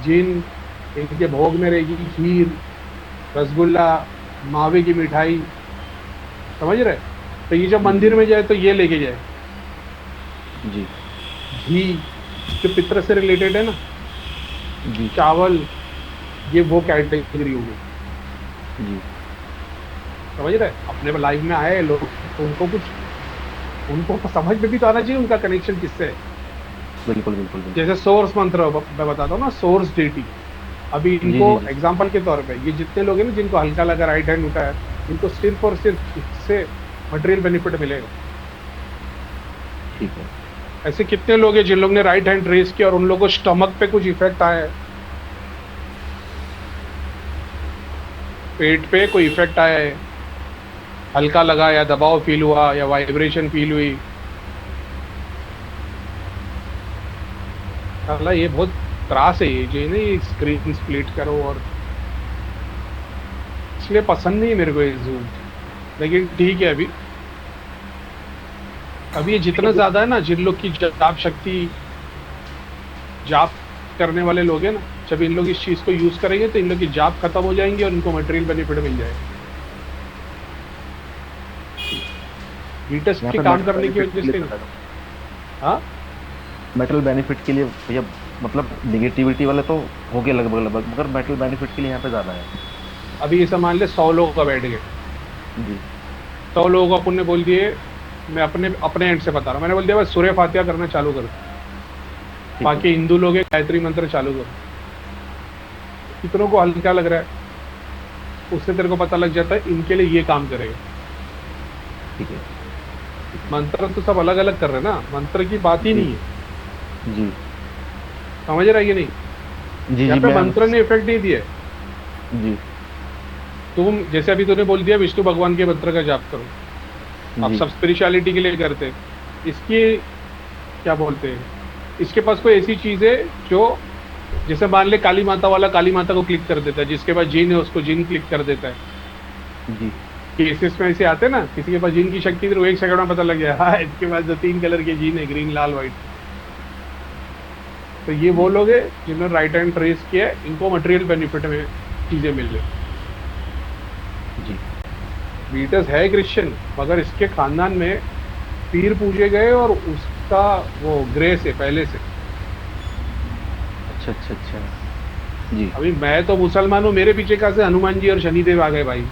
जिन, इनके भोग में रहेगी खीर, रसगुल्ला, मावे की मिठाई, समझ रहे? तो ये जब मंदिर में जाए तो ये लेके जाए जी घी, जो पितर से रिलेटेड है ना, जी चावल, ये वो कैटेगरी होगी। जी समझ रहे? अपने लाइफ में आए लोग तो उनको समझ में भी तो आना चाहिए उनका कनेक्शन किससे है। बिल्कुल बिल्कुल बिल्कुल। जैसे सोर्स मंत्र मैं बताता हूँ ना, सोर्स डेटी। अभी इनको जी। एग्जांपल के तौर पे ये जितने लोग हैं ना जिनको हल्का लगा, राइट हैंड उठा है, इनको सिर्फ और सिर्फ इससे मटेरियल बेनिफिट मिलेगा। ठीक है। ऐसे कितने लोग हैं जिन लोग ने राइट हैंड रेस किया और उन लोगों को स्टमक पे कुछ इफेक्ट आया है, पेट पे कोई इफेक्ट आया है, हल्का लगा या दबाव फील हुआ या वाइब्रेशन फील हुई। अल्लाह ये बहुत त्रास है, ये जो है ना, ये स्क्रीन स्प्लिट करो और इसलिए पसंद नहीं है मेरे को ये जूम, लेकिन ठीक है। अभी ये जितना ज्यादा है ना, जिन लोग की जाप शक्ति, जाप करने वाले लोग हैं ना, जब इन लोग इस चीज को यूज करेंगे तो इन लोग की जाप खत्म हो जाएंगी और इनको मटेरियल बेनिफिट मिल जाएगा। वीटस यहाँ के पे काम मेटल करने की बेनिफिट के वजह लिए से। बता दो। हाँ, मेटल बेनिफिट के लिए भैया, मतलब निगेटिविटी वाले तो हो गए लगभग लगभग, मगर मेटल बेनिफिट के लिए यहाँ पे ज्यादा है। अभी ऐसा मान ले 100 लोगों का बैठ गए, जी 100 लोगों को अपन ने बोल दिए, मैं अपने एंड से बता रहा हूँ, मैंने बोल दिया बस सूर्य फातिहा करना चालू कर, ठीक है। बाकी हिंदू लोग हैं गायत्री मंत्र चालू करो। कितनों को हल्का लग रहा है, उससे तेरे को पता लग जाता है इनके लिए ये काम करेगा। ठीक है मंत्र तो सब अलग अलग कर रहे हैं ना, मंत्र की बात ही नहीं है, जी समझ रहा है कि नहीं? जी जी यहाँ पे मैं मंत्र ने इफेक्ट नहीं दिया। जी तुम जैसे अभी तूने बोल दिया विष्णु भगवान के मंत्र का जाप करो, आप जी सब स्पिरिचुअलिटी के लिए करते हैं। इसकी क्या बोलते हैं, इसके पास कोई ऐसी चीज है जो, जैसे मान ले काली माता वाला काली माता को क्लिक कर देता है, जिसके पास जिन है उसको जिन क्लिक कर देता है। जी केसेस में ऐसे आते हैं ना, किसी के पास जिन की शक्ति थी वो 1 सेकंड में पता लग गया, हाँ इसके पास जो 3 कलर के जिन है, ग्रीन लाल व्हाइट। तो ये वो लोग हैं जिन्होंने राइट हैंड ट्रेस किया है, इनको मटेरियल बेनिफिट में चीजें मिल रही। जी वीटस है क्रिश्चियन, मगर इसके खानदान में पीर पूजे गए और उसका वो ग्रेस है पहले से। अच्छा अच्छा अच्छा जी अभी मैं तो मुसलमान हूँ, मेरे पीछे कहाँ से हनुमान जी और शनिदेव आ गए भाई?